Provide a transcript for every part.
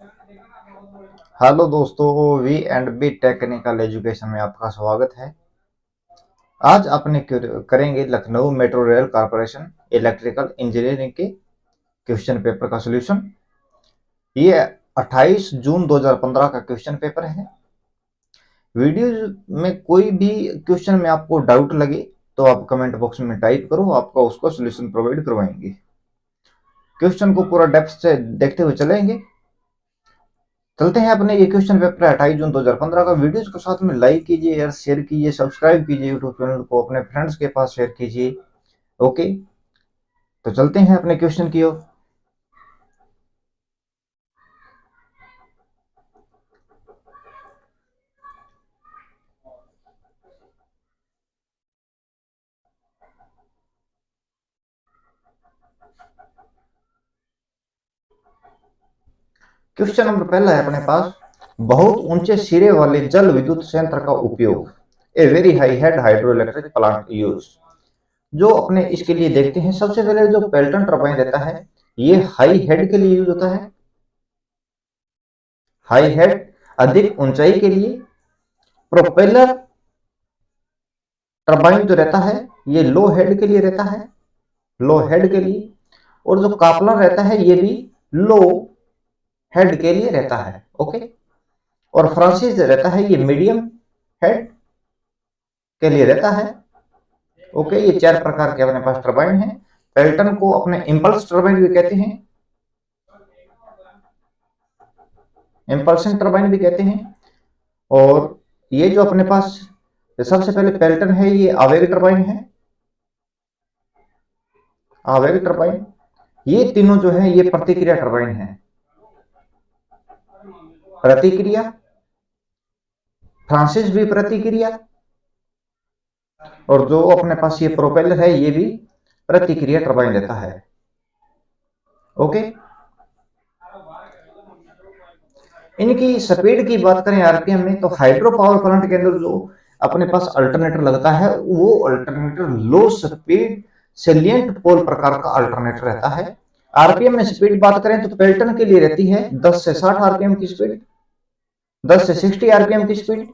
Hello दोस्तों, V and B technical education में आपका स्वागत है। आज अपने करेंगे Lucknow metro rail corporation electrical engineering के क्वेश्चन पेपर का सॉल्यूशन। ये 28 जून 2015 का क्वेश्चन पेपर है। वीडियो में कोई भी क्वेश्चन में आपको डाउट लगे तो आप कमेंट बॉक्स में टाइप करो, आपका उसका सॉल्यूशन प्रोवाइड करवाएंगे। क्वेश्चन को पूरा डेप्थ से देखते हुए चलेंगे। चलते हैं अपने ये क्वेश्चन पेपर 28 जून 2015 का। वीडियोज को साथ में लाइक कीजिए यार, शेयर कीजिए, सब्सक्राइब कीजिए यूट्यूब चैनल को, अपने फ्रेंड्स के पास शेयर कीजिए। ओके, तो चलते हैं अपने क्वेश्चन की ओर। क्वेश्चन नंबर पहला है अपने पास, बहुत ऊंचे सिरे वाले जल विद्युत संयंत्र का उपयोग, a very high head hydro electric plant use. जो अपने इसके लिए देखते हैं, सबसे पहले जो पेल्टन टरबाइन रहता है ये हाई हेड के लिए यूज होता है। हाई हेड अधिक ऊंचाई के लिए। प्रोपेलर टरबाइन जो रहता है ये लो हेड के लिए रहता है, लो हेड के लिए। और जो कापलर रहता है ये भी लो हेड के लिए रहता है। ओके, और फ्रांसिस रहता है ये मीडियम हेड के लिए रहता है। ओके, ये चार प्रकार के अपने पास टरबाइन है। पेल्टन को अपने इंपल्स टरबाइन भी कहते हैं, इंपल्सन टरबाइन भी कहते हैं। और ये जो अपने पास सबसे पहले पेल्टन है ये आवेग टरबाइन है, आवेग टरबाइन। ये तीनों जो है ये प्रतिक्रिया टरबाइन है, प्रतिक्रिया। फ्रांसिस भी प्रतिक्रिया, और जो अपने पास ये प्रोपेलर है ये भी प्रतिक्रिया टरबाइन लेता है। ओके, इनकी स्पीड की बात करें आरपीएम में, तो हाइड्रो पावर प्लांट के अंदर जो अपने पास अल्टरनेटर लगता है वो अल्टरनेटर लो स्पीड सेलिएंट पोल प्रकार का अल्टरनेटर रहता है। आरपीएम में स्पीड बात करें तो पेल्टन के लिए रहती है 10 से 60 आरपीएम की स्पीड, 10 से 60 आरपीएम की स्पीड।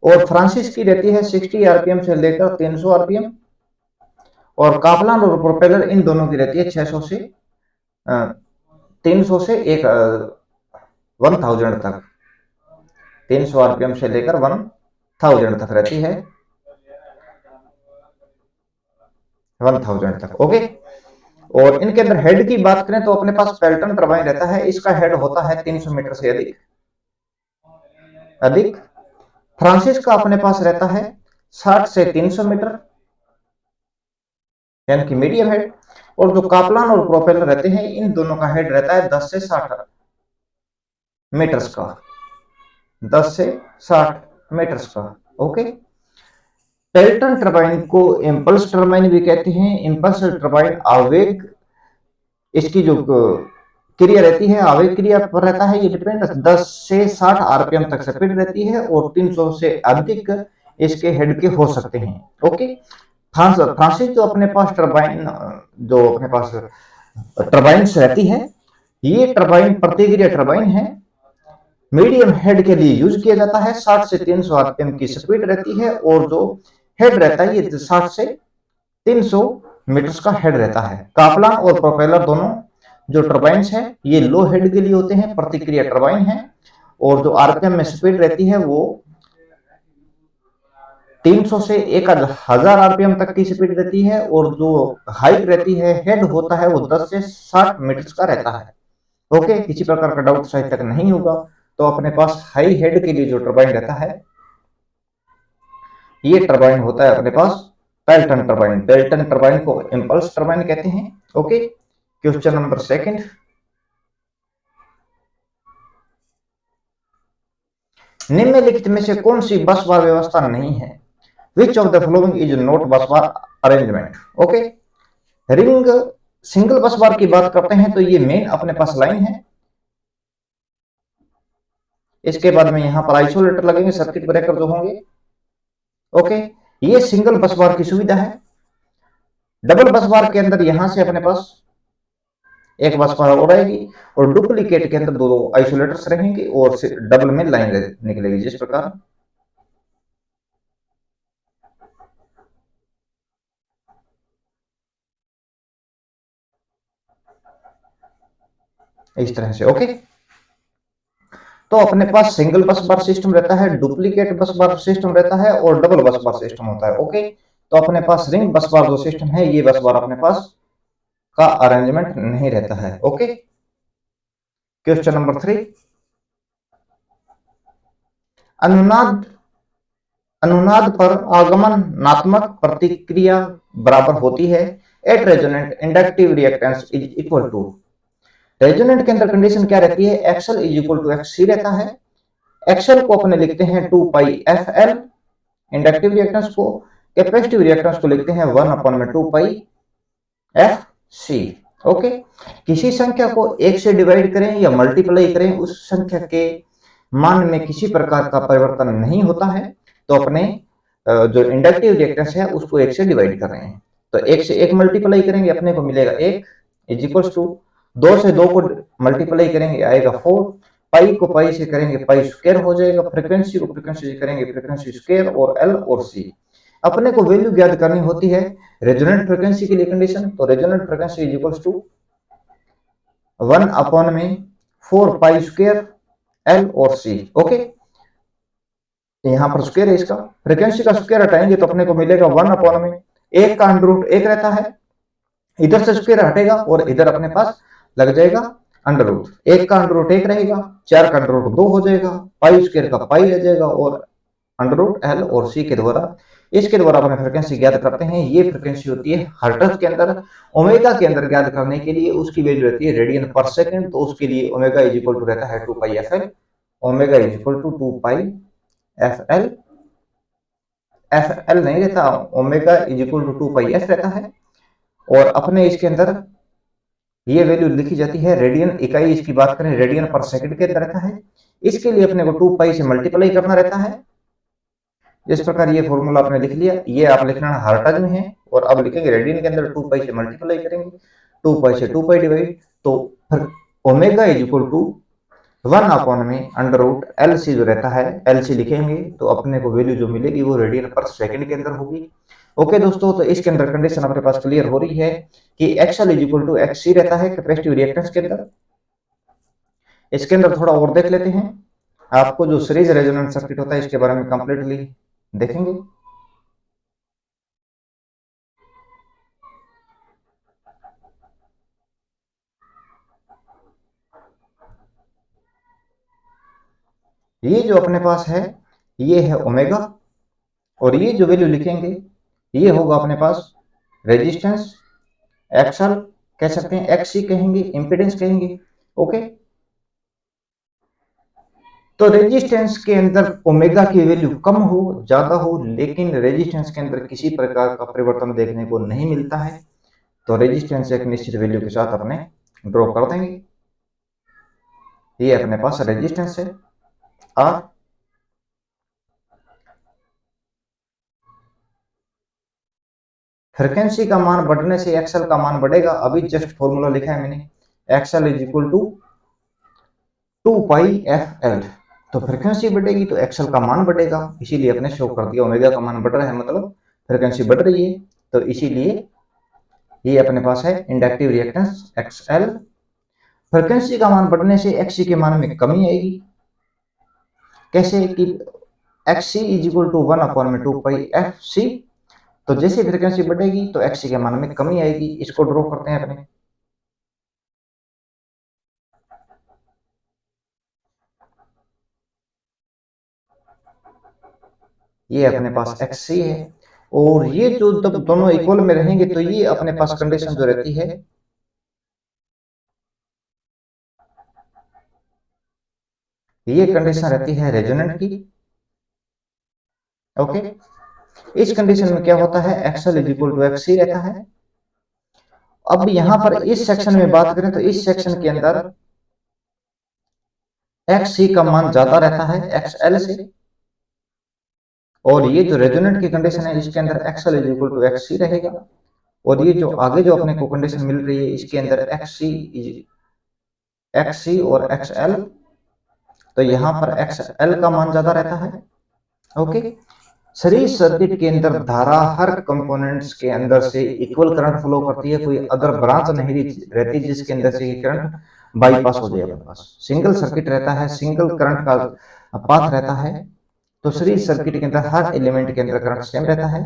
और फ्रांसिस की रहती है 60 आरपीएम से लेकर 300 आरपीएम। और कापलान और प्रोपेलर इन दोनों की रहती है 600 से 300 से 1000 तक, 300 आरपीएम से लेकर 1000 तक रहती है, 1000 तक। ओके, और इनके अंदर हेड की बात करें तो अपने पास पेल्टन टरबाइन रहता है, इसका हेड होता है 300 मीटर से अधिक अधिक। फ्रांसिस का अपने पास रहता है 60 से 300 मीटर, यानी कि मीडियम हेड। और जो कापलान और प्रोपेलर रहते हैं इन दोनों का हेड रहता है 10 से 60 मीटर्स का, 10 से 60 मीटर्स का। ओके, पेल्टन टरबाइन को इंपल्स टरबाइन भी कहते हैं। इंपल्स टरबाइन आवेग, इसकी जो क्रिया रहती है आवेग क्रिया पर रहता है, ये डिपेंड 10 से 60 आरपीएम तक स्पीड रहती है और 300 से अधिक इसके हेड के हो सकते हैं। ओके, फ्रांसिस जो अपने पास टरबाइन, जो अपने पास टरबाइन रहती है ये टरबाइन प्रतिक्रिया टरबाइन है, मीडियम हेड के लिए यूज किया जाता है। 60 से 300 आरपीएम की स्पीड रहती है और जो हेड रहता है ये 60 से 300 मीटर्स का हेड रहता है। कापलान और प्रोपेलर दोनों जो टरबाइन्स है ये लो हेड के लिए होते हैं, प्रतिक्रिया टरबाइन है। और जो आरपीएम में स्पीड रहती है वो 300 से 1000 आरपीएम तक की स्पीड रहती है। और जो हाइट रहती है, हेड होता है वो 10 से 60 मीटर्स का रहता है। ओके, किसी प्रकार का डाउट शायद तक नहीं होगा। तो अपने पास हाई हेड के लिए जो टरबाइन रहता है ये टरबाइन होता है अपने पास पेल्टन टरबाइन। पेल्टन टरबाइन को इंपल्स टरबाइन कहते हैं। ओके, क्वेश्चन नंबर सेकंड, निम्नलिखित में से कौन सी बस बार व्यवस्था नहीं है? Which of the following is not बस बार अरेंजमेंट? ओके, रिंग सिंगल बस बार की बात करते हैं तो ये मेन अपने पास लाइन है, इसके बाद में यहाँ पर आइसोलेटर लगेंगे, सर्किट ब्रेकर जो होंगे। ओके, ये सिंगल बस बार की सुविधा है। डबल बस बार के अंदर यहां से अपने पास एक बस बार और आएगी, और डुप्लीकेट के अंदर दो दो आइसोलेटर्स रहेंगे और डबल में लाइन निकलेगी, जिस प्रकार इस तरह से। ओके, तो अपने पास सिंगल बस बार सिस्टम रहता है, डुप्लीकेट बस बार सिस्टम रहता है, और डबल बस बार सिस्टम होता है। ओके, तो अपने पास रिंग बस बार जो सिस्टम है, ये बस बार अपने पास का अरेंजमेंट नहीं रहता है। ओके, क्वेश्चन नंबर 3, अनुनाद अनुनाद पर आगमनात्मक प्रतिक्रिया बराबर होती है at resonant inductive reactance is equal to. Resonant के अंदर कंडीशन क्या रहती है, XL is equal to X C रहता है। एक्सएल को अपने लिखते हैं 2 pi F L inductive reactance को, कैपेसिटिव रिएक्टेंस को लिखते हैं 1 अपॉन में 2 पाई एफ सी। ओके, किसी संख्या को एक से डिवाइड करें या मल्टीप्लाई करें, उस संख्या के मान में किसी प्रकार का परिवर्तन नहीं होता है, तो अपने जो इंडक्टिव रिएक्टेंस है उसको एक से डिवाइड कर रहे हैं, तो एक से एक मल्टीप्लाई करेंगे अपने को मिलेगा एक, इज इक्वल टू 2 से 2 को मल्टीप्लाई करेंगे आएगा 4, पाई को पाई से करेंगे पाई स्क्वायर हो जाएगा, फ्रीक्वेंसी को फ्रीक्वेंसी से करेंगे फ्रीक्वेंसी स्क्वायर, और एल और सी अपने को वैल्यू ज्ञात करनी होती है रेजोनेंट फ्रीक्वेंसी के लिए कंडीशन। तो resonant frequency is equal to 1 upon में 4 पाई स्क्वायर एल और सी। ओके, यहाँ पर स्क्वायर है, इसका फ्रीक्वेंसी का स्क्वायर हटाएंगे तो अपने को मिलेगा 1 अपॉन में एक का अंडर रूट एक रहता है, इधर से स्क्वायर हटेगा और इधर अपने पास लग जाएगा अंडर रूट, एक का अंडर रूट एक रहेगा, 4 का अंडर रूट 2 हो जाएगा, पाई स्क्वायर का पाई रह जाएगा, और अंडर रूट एल और सी के द्वारा इसके द्वारा अपने फ्रीक्वेंसी ज्ञात करते हैं। ये फ्रीक्वेंसी होती है हर्ट्ज के अंदर। ओमेगा के अंदर ज्ञात करने के लिए उसकी वैल्यू रहती है रेडियन पर सेकंड, तो उसके लिए ओमेगा इज इक्वल टू रहता है 2 pi F L, omega is equal to 2 pi F L, F L नहीं रहता, omega is equal to 2 pi F रहता है, और अपने इसके अंदर ये वैल्यू लिखी जाती है रेडियन, इकाई इसकी बात करें रेडियन पर सेकंड के अंदर रहता है, इसके लिए अपने को 2 पाई से मल्टीप्लाई करना रहता है। इस प्रकार ये फॉर्मूला आपने लिख लिया, ये आप लिखना हर्ट्ज में है, और अब लिखेंगे रेडियन के अंदर 2 पाई से मल्टीप्लाई करेंगे, 2 पाई से 2 पाई डिवाइड, तो फिर omega is equal to 1 upon में अंडर रूट एल सी जो रहता है, एल सी लिखेंगे तो अपने को वैल्यू जो मिलेगी वो रेडियन पर सेकंड के अंदर होगी। ओके दोस्तों, तो इसके अंदर कंडीशन अपने पास क्लियर हो रही है कि XL is equal to X C रहता है कैपेसिटिव रिएक्टेंस के अंदर। इसके अंदर थोड़ा और देख लेते हैं, आपको जो सीरीज रेजोनेंस सर्किट होता है इसके बारे में कंप्लीटली देखेंगे। ये जो अपने पास है ये है ओमेगा, और ये जो वैल्यू लिखेंगे ये होगा अपने पास रेजिस्टेंस, एक्सएल कह सकते हैं, एक्ससी कहेंगे, इंपीडेंस कहेंगे। ओके, तो रेजिस्टेंस के अंदर ओमेगा की वैल्यू कम हो ज्यादा हो, लेकिन रेजिस्टेंस के अंदर किसी प्रकार का परिवर्तन देखने को नहीं मिलता है, तो रेजिस्टेंस एक निश्चित वैल्यू के साथ अपने ड्रॉ कर देंगे। ये अपने पास रेजिस्टेंस है आर, फ्रीक्वेंसी का मान बढ़ने से एक्सएल का मान बढ़ेगा, अभी जस्ट फॉर्मूला लिखा है मैंने, XL is equal to 2 pi F L, तो फ्रीक्वेंसी बढ़ेगी तो एक्सएल का मान बढ़ेगा, इसीलिए अपने शो कर दिया ओमेगा का मान बढ़ रहा है, मतलब फ्रीक्वेंसी बढ़ रही है, तो इसीलिए ये अपने पास है इंडक्टिव रिएक्टेंस एक्सएल। फ्रीक्वेंसी का मान बढ़ने से एक्ससी के मान में कमी आएगी, कैसे कि XC is equal to 1 upon में 2 पाई एफ सी, तो जैसे फ्रीक्वेंसी बढ़ेगी तो एक्ससी के मान में कमी आएगी, इसको ड्रॉ करते हैं अपने। ये अपने पास एक्ससी है, और ये जो जब दोनों इक्वल में रहेंगे तो ये अपने पास कंडीशन जो रहती है ये कंडीशन रहती है रेजोनेंट की। ओके, इस कंडीशन में क्या होता है, XL is equal to XC रहता है। अब यहां पर इस सेक्शन में बात करें तो इस सेक्शन के अंदर एक्ससी का मान ज्यादा रहता है एक्सएल से, और ये जो रेजोनेंट की कंडीशन है इसके अंदर XL is equal to XC रहेगा। और ये जो आगे जो अपने को कंडीशन मिल रही है इसके अंदर एक्स सी और एक्स एल, तो यहाँ पर एक्स एल का मान ज्यादा रहता है। ओके, सीरीज सर्किट के अंदर धारा हर कंपोनेंट्स के अंदर से इक्वल करंट फ्लो करती है, कोई अदर ब्रांच नहीं रहती जिसके अंदर से ये करंट बाईपास हो जाए। अपने पास सिंगल सर्किट रहता है, सिंगल करंट का पाथ रहता है, तो सीरीज सर्किट के अंदर हर एलिमेंट के अंदर करंट सेम रहता है।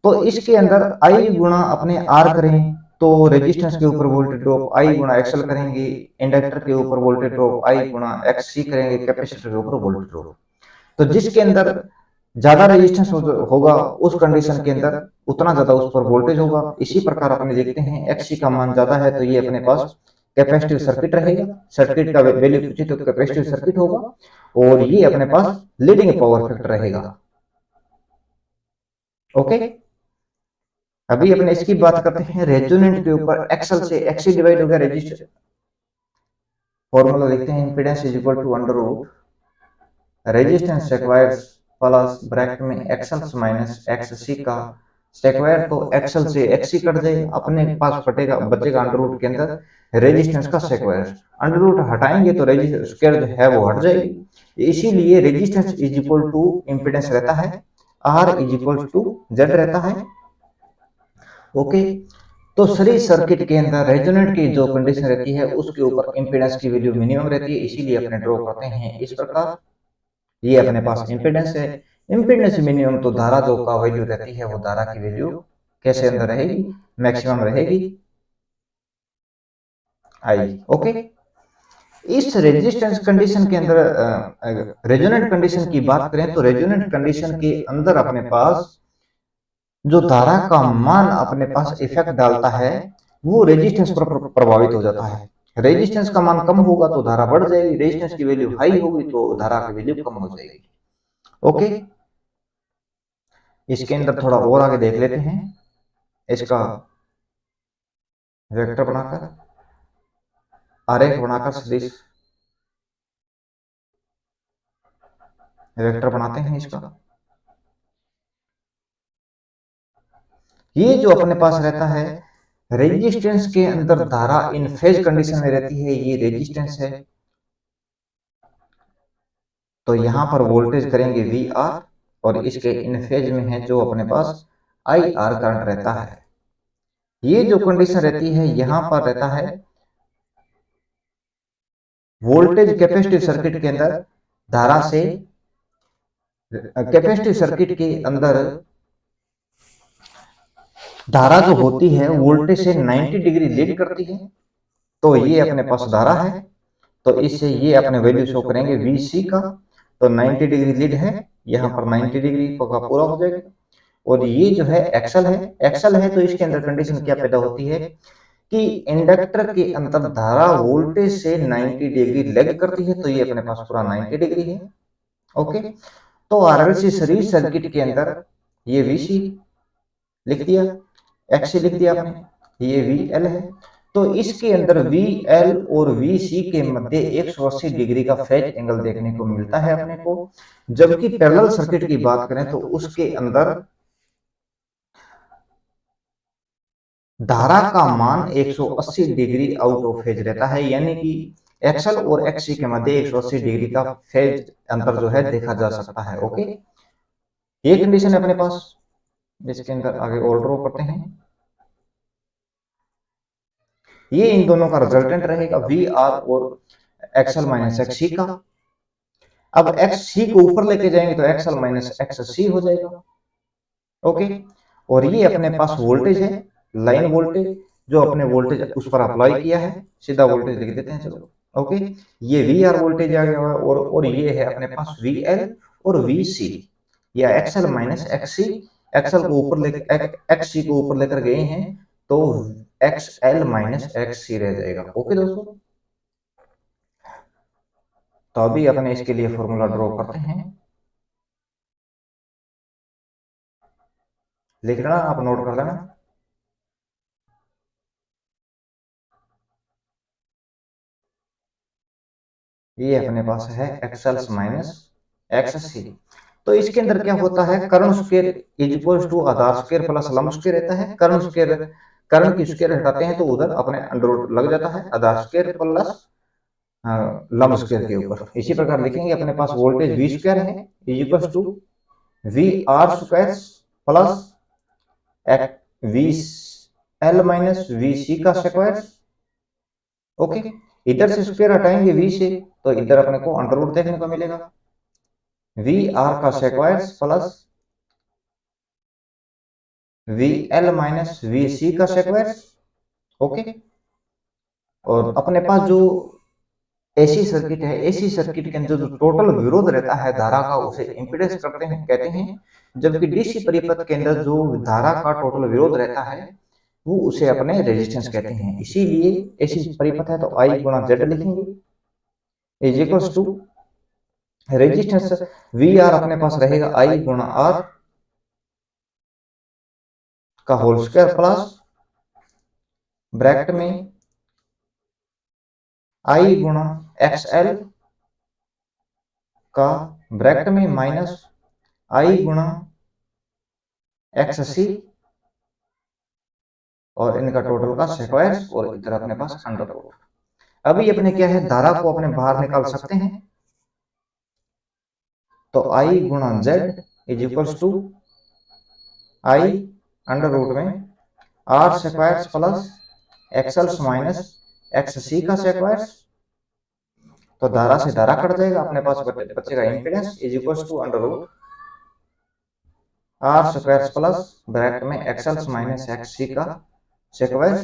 तो इसके अंदर आई गुणा अपने आर करें तो रेजिस्टेंस के ऊपर वोल्टेज ड्रॉप आई गुणा एक्सएल करेंगे, इंडक्टर के ऊपर वोल्टेज ड्रॉप आई गुणा एक्स सी करेंगे, कैपेसिटर के ऊपर वोल्टेज ड्रॉप। तो जिसके अंदर ज्यादा रेजिस्टेंस होगा उस कंडीशन के अंदर उतना ज्यादा उस पर वोल्टेज होगा। इसी प्रकार अपने देखते हैं एक्स सी का मान ज्यादा है तो ये अपने पास कैपेसिटिव सर्किट रहेगा, सर्किट का वैल्यू पूछे तो कैपेसिटिव सर्किट होगा, और ये अपने पास लीडिंग पावर फैक्टर रहेगा। ओके, अभी अपने इसकी बात करते हैं रेजोनेंट के ऊपर। एक्सएल से एक्सी डिवाइड हो गया रेजिस्टर, फॉर्मूला लिखते हैं impedance is equal to under root resistance square plus bracket में एक्सएल माइनस एक्स सी का स्क्वायर, तो एक्सएल से एक्सी कट जाए, अपने पास फटेगा बचेगा अंडर रूट के अंदर रेजिस्टेंस का स्क्वायर। अंडर रूट हटाएंगे तो रेजिस्टेंस स्क्वायर जो है वो हट जाएगी, इसीलिए resistance is equal to impedance रहता है, R is equal to Z रहता है। ओके, तो सीरीज सर्किट के अंदर रेजोनेंट की जो कंडीशन रहती है उसके ऊपर इंपीडेंस की वैल्यू मिनिमम रहती है, इसीलिए अपने ड्रॉ करते हैं इस प्रकार। ये अपने पास इंपीडेंस है, इंपीडेंस मिनिमम तो धारा जो का वैल्यू रहती है वो धारा की वैल्यू कैसे अंदर रहेगी, मैक्सिमम रहेगी आई। ओके, इस रेजिस्टेंस कंडीशन के अंदर रेजोनेंट कंडीशन की बात करें तो रेजोनेंट कंडीशन के अंदर अपने पास जो धारा का मान अपने पास इफेक्ट डालता है वो रेजिस्टेंस पर प्रभावित हो जाता है। रेजिस्टेंस का मान कम होगा तो धारा बढ़ जाएगी, रेजिस्टेंस की वैल्यू हाई होगी तो धारा की वैल्यू कम हो जाएगी। ओके, इसके अंदर थोड़ा और आगे देख लेते हैं, इसका वेक्टर बनाकर आरेख बनाकर सदिश वेक्टर बनाते हैं इसका। ये जो अपने पास रहता है रेजिस्टेंस के अंदर धारा इन फेज कंडीशन में रहती है, ये रेजिस्टेंस है, तो यहां पर वोल्टेज करेंगे वी आर, और इसके इन फेज में है जो अपने पास आई आर करंट रहता है। ये जो कंडीशन रहती है यहां पर रहता है वोल्टेज कैपेसिटिव सर्किट के अंदर धारा से, कैपेसिटिव सर्किट के अंदर धारा जो होती है वोल्टेज से 90 डिग्री लीड करती है, तो ये अपने पास धारा है, तो इससे ये अपने वैल्यू शो करेंगे वी सी का, तो 90 डिग्री लीड है, यहाँ पर 90 डिग्री का पूरा हो जाएगा। और ये जो है एक्सल है, एक्सल है तो इसके अंदर कंडीशन क्या पैदा होती है कि इंडक्टर के अंदर धारा वोल्टेज से 90 डिग्री लेग करती है, तो ये अपने पास पूरा 90 डिग्री है। ओके, तो आरएलसी सीरीज सर्किट के अंदर ये वीसी लिख दिया, एक्स लिख दिया आपने, ये वी एल है, तो इसके अंदर वी एल और वी सी के मध्य 180 डिग्री का फेज एंगल देखने को मिलता है अपने को। जबकि पैरेलल सर्किट की बात करें तो उसके अंदर धारा का मान 180 डिग्री आउट ऑफ फेज रहता है, यानी कि एक्सएल और एक्ससी के मध्य 180 डिग्री का फेज अंतर जो है देखा जा सकता है। ओके, ये कंडीशन है अपने पास, इसके अंदर आगे और ड्रॉ करते हैं। ये इन दोनों का रिजल्टेंट रहेगा वी आर और एक्सएल माइनस एक्स सी का। अब एक्स सी को ऊपर लेके जाएंगे तो एक्सएल माइनस एक्स सी हो जाएगा। ओके, और ये अपने पास वोल्टेज है, लाइन वोल्टेज, जो अपने वोल्टेज उस पर अप्लाई किया है, सीधा वोल्टेज लिख देते हैं चलो। ओके, ये वी आर वोल्टेज आ गया है, और ये है अपने पास वी एल और वी सी, या एक्सएल माइनस एक्स सी, एक्सएल को ऊपर लेकर एक्स सी को ऊपर लेकर गए हैं तो एक्स एल माइनस एक्स सी रह जाएगा। ओके दोस्तों, तो अभी अपने इसके लिए फॉर्मूला ड्रॉ करते हैं, लिख लेना आप, नोट कर लेना। ये अपने पास है एक्सएल माइनस एक्स सी, तो इसके अंदर क्या होता है, कर्ण स्क्वायर इज इक्वल टू आधार स्क्वायर प्लस लंब स्क्वायर रहता है। कर्ण स्क्वायर, कर्ण की स्क्वायर हटाते हैं तो उधर अपने अंडर रूट लग जाता है, आधार स्क्वायर प्लस लंब स्क्वायर के ऊपर। इसी प्रकार लिखेंगे अपने पास वोल्टेज वी स्क्वायर है is equal to V R square plus V L minus V C का स्क्वायर। ओके, इधर से स्क्वायर हटाएंगे वी से तो इधर अपने को अंडर रूट देखने को मिलेगा, वी आर का square plus V L minus V C का स्क्वायर। ओके, और अपने पास जो एसी सर्किट है, एसी सर्किट के अंदर जो टोटल विरोध रहता है धारा का उसे इंपीडेंस करते हैं कहते हैं, जबकि डीसी परिपथ के अंदर जो धारा का टोटल विरोध रहता है वो उसे अपने रेजिस्टेंस कहते हैं। इसीलिए एसी परिपथ है तो आई गुणा जेड लिखेंगे is equals to resistance V R अपने पास रहेगा आई गुणा आर का होल स्क्वायर प्लस ब्रैकेट में आई गुणा एक्स एल का ब्रैकेट में माइनस आई गुणा एक्स सी और इनका टोटल का स्क्वायर और इधर अपने पास अंडर रूट। अभी अपने क्या है, धारा को अपने बाहर निकाल सकते हैं तो आई गुणा Z is equals to I under root में R square plus XL minus X C का स्क्वायर। तो धारा से धारा कट जाएगा, अपने पास बचेगा impedance is equals to under root R square plus bracket में एक्सएल माइनस एक्स सी का स्क्वायर।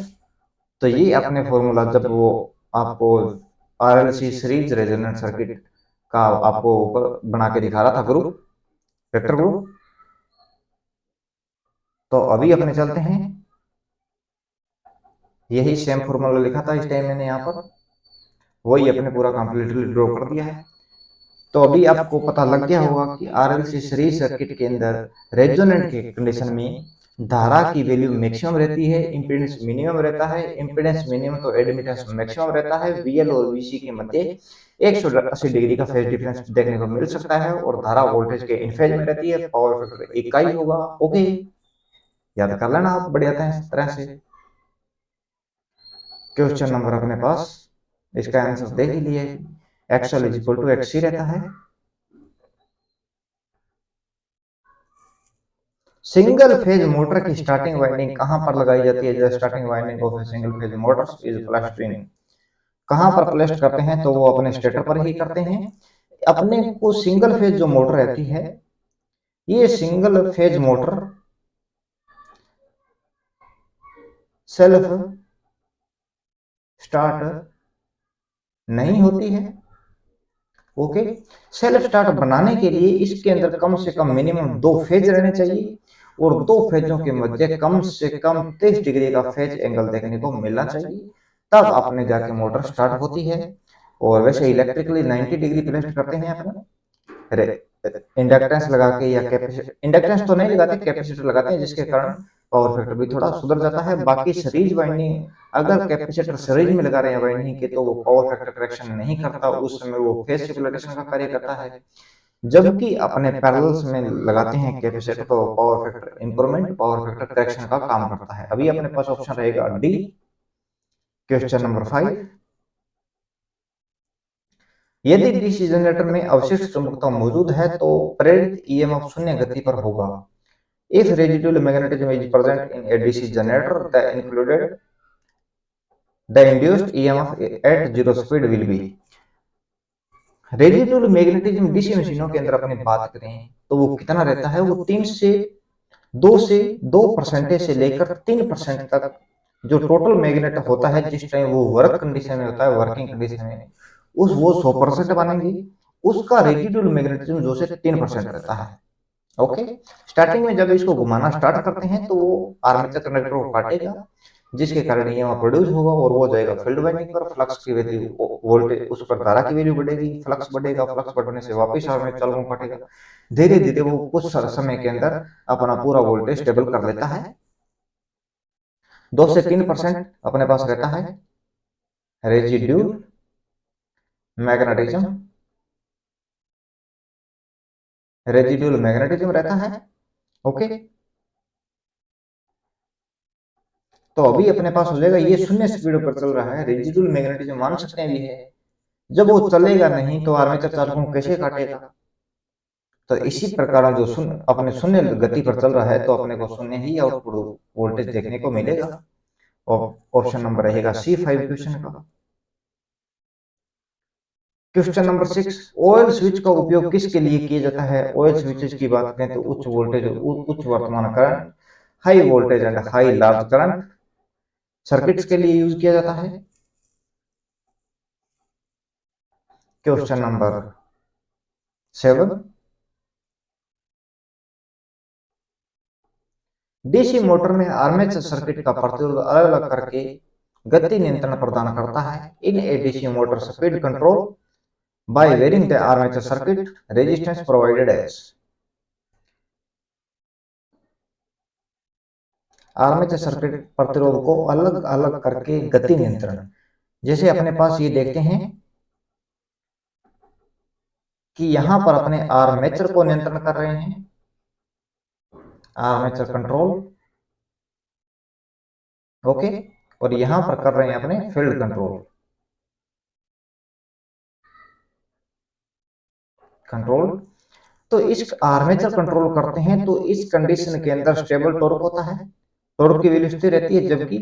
तो ये अपने फॉर्मूला जब वो आपको आरएलसी सीरीज रेजोनेंट सर्किट का आपको ऊपर बना के दिखा रहा था ग्रुप, वेक्टर ग्रुप। तो अभी अपने चलते हैं, यही सेम फॉर्मूला लिखा था इस टाइम मैंने यहाँ पर, वही अपने पूरा कंप्लीटली ड्रॉ कर दिया है। तो अभी आपको पता लग गया होगा कि आरएलसी सीरीज सर्किट के अंदर रेजोनेंट के कंडीशन में धारा की वैल्यू मैक्सिमम रहती है, इंपीडेंस मिनिमम रहता है। इंपीडेंस मिनिमम तो एडमिटेंस मैक्सिमम रहता है। वीएल और वीसी के मध्य 180 डिग्री का फेज डिफरेंस देखने को मिल सकता है और धारा वोल्टेज के इन फेज में रहती है। पावर फैक्टर इकाई होगा। ओके, याद कर लेना आप बढ़िया तरह से। क्वेश्चन नंबर अपने पास इसका आंसर देख ही लिए, XL is equal to X C रहता है। सिंगल फेज मोटर की स्टार्टिंग वाइंडिंग कहां पर लगाई जाती है? जो starting winding of a single phase motor is placed in, कहां पर प्लेस्ड करते हैं तो वो अपने स्टेटर पर ही करते हैं। अपने को सिंगल फेज जो मोटर रहती है, ये single phase motor self start नहीं होती है। ओके, सेल्फ स्टार्ट बनाने के लिए इसके अंदर कम से कम मिनिमम 2 फेज रहने चाहिए और 2 फेजों के मध्य कम से कम 30 डिग्री का फेज एंगल देखने को मिलना चाहिए, तब अपने जाके मोटर स्टार्ट होती है। और वैसे इलेक्ट्रिकली 90 डिग्री प्लेस करते हैं अपने इंडक्टेंस लगा के या कैपेसिटर, इंडक्टेंस तो नहीं लगाते, कैपेसिटर लगाते हैं, जिसके कारण पावर फैक्टर भी थोड़ा सुधर जाता है। बाकी सीरीज वाइंडिंग, अगर कैपेसिटर सीरीज में लगा रहे हैं वाइंडिंग के तो वो पावर फैक्टर करेक्शन नहीं करता, उस समय वो फेज सिक्युलेशन का कार्य करता है। जबकि अपने पैरेलल्स में लगाते हैं कैपेसिटर तो power factor improvement, power factor correction का काम करता है। अभी अपने पास ऑप्शन रहेगा डी, क्वेश्चन नंबर 5। यदि डीसी जनरेटर में अवशिष्ट चुंबकता मौजूद है तो प्रेरित ईएमएफ शून्य गति पर होगा। If residual magnetism is present in a DC generator, the induced EMF at zero speed will be। Residual magnetism DC मशीनों के अंदर अपनी बात करें तो वो कितना रहता है? वो 2 से लेकर 3% तक जो टोटल मैग्नेट होता है जिस टाइम वो वर्क कंडीशन में होता है, वर्किंग कंडीशन में उस वो 100% बनेंगे, उसका रेजिडुअल मैग्नेटिज्म 2 से 3% रहता है। ओके, स्टार्टिंग में जब इसको घुमाना स्टार्ट करते हैं तो वो आर्मेचर कंडक्टर को काटेगा, जिसके कारण ईएमएफ प्रोड्यूस होगा और वो जाएगा फील्ड वाइंडिंग पर। फ्लक्स की वैल्यू, वोल्टेज उस पर धारा की वैल्यू बढ़ेगी, फ्लक्स बढ़ेगा, फ्लक्स बढ़ने से वापस आर्मेचर को काटेगा। धीरे धीरे वो कुछ समय के अंदर अपना पूरा वोल्टेज स्टेबल कर लेता है। 2 से 3% अपने पास रहता है रेजिड्यूल मैग्नेटिज्म रेजिडुअल मैग्नेटिज्म रहता है। ओके, तो अभी अपने पास हो जाएगा ये शून्य स्पीड पर चल रहा है, रेजिडुअल मैग्नेटिज्म मान सकते हैं ये है। जब वो चलेगा नहीं तो आर्मेचर चालकों को कैसे काटेगा। तो इसी प्रकार जो शून्य अपने शून्य गति पर चल रहा है तो अपने को शून्य ही आउटपुट वोल्टेज देखने को मिलेगा। ऑप्शन नंबर रहेगा C5 क्वेश्चन का। क्वेश्चन नंबर 6, ऑयल स्विच का उपयोग किसके लिए किया जाता है। ऑयल स्विचेस की बात करें तो उच्च वोल्टेज उच्च वर्तमान current, high voltage and high large current circuits के लिए यूज किया जाता है। क्वेश्चन नंबर 7, डीसी मोटर में आर्मेचर सर्किट का प्रतिरोध अलग अलग करके गति नियंत्रण प्रदान करता है। In a DC motor speed control by varying the armature circuit resistance provided as. Armature circuit प्रतिरोध को अलग अलग करके गति नियंत्रण, जैसे अपने पास ये देखते हैं कि यहां पर अपने आर्मेचर को नियंत्रण कर रहे हैं, आर्मेचर कंट्रोल। ओके, और यहां पर कर रहे हैं अपने फील्ड कंट्रोल, कंट्रोल। तो इस आर्मेचर कंट्रोल करते हैं तो इस कंडीशन के अंदर स्टेबल टॉर्क होता है, टॉर्क की वैल्यू स्थिर रहती है, जबकि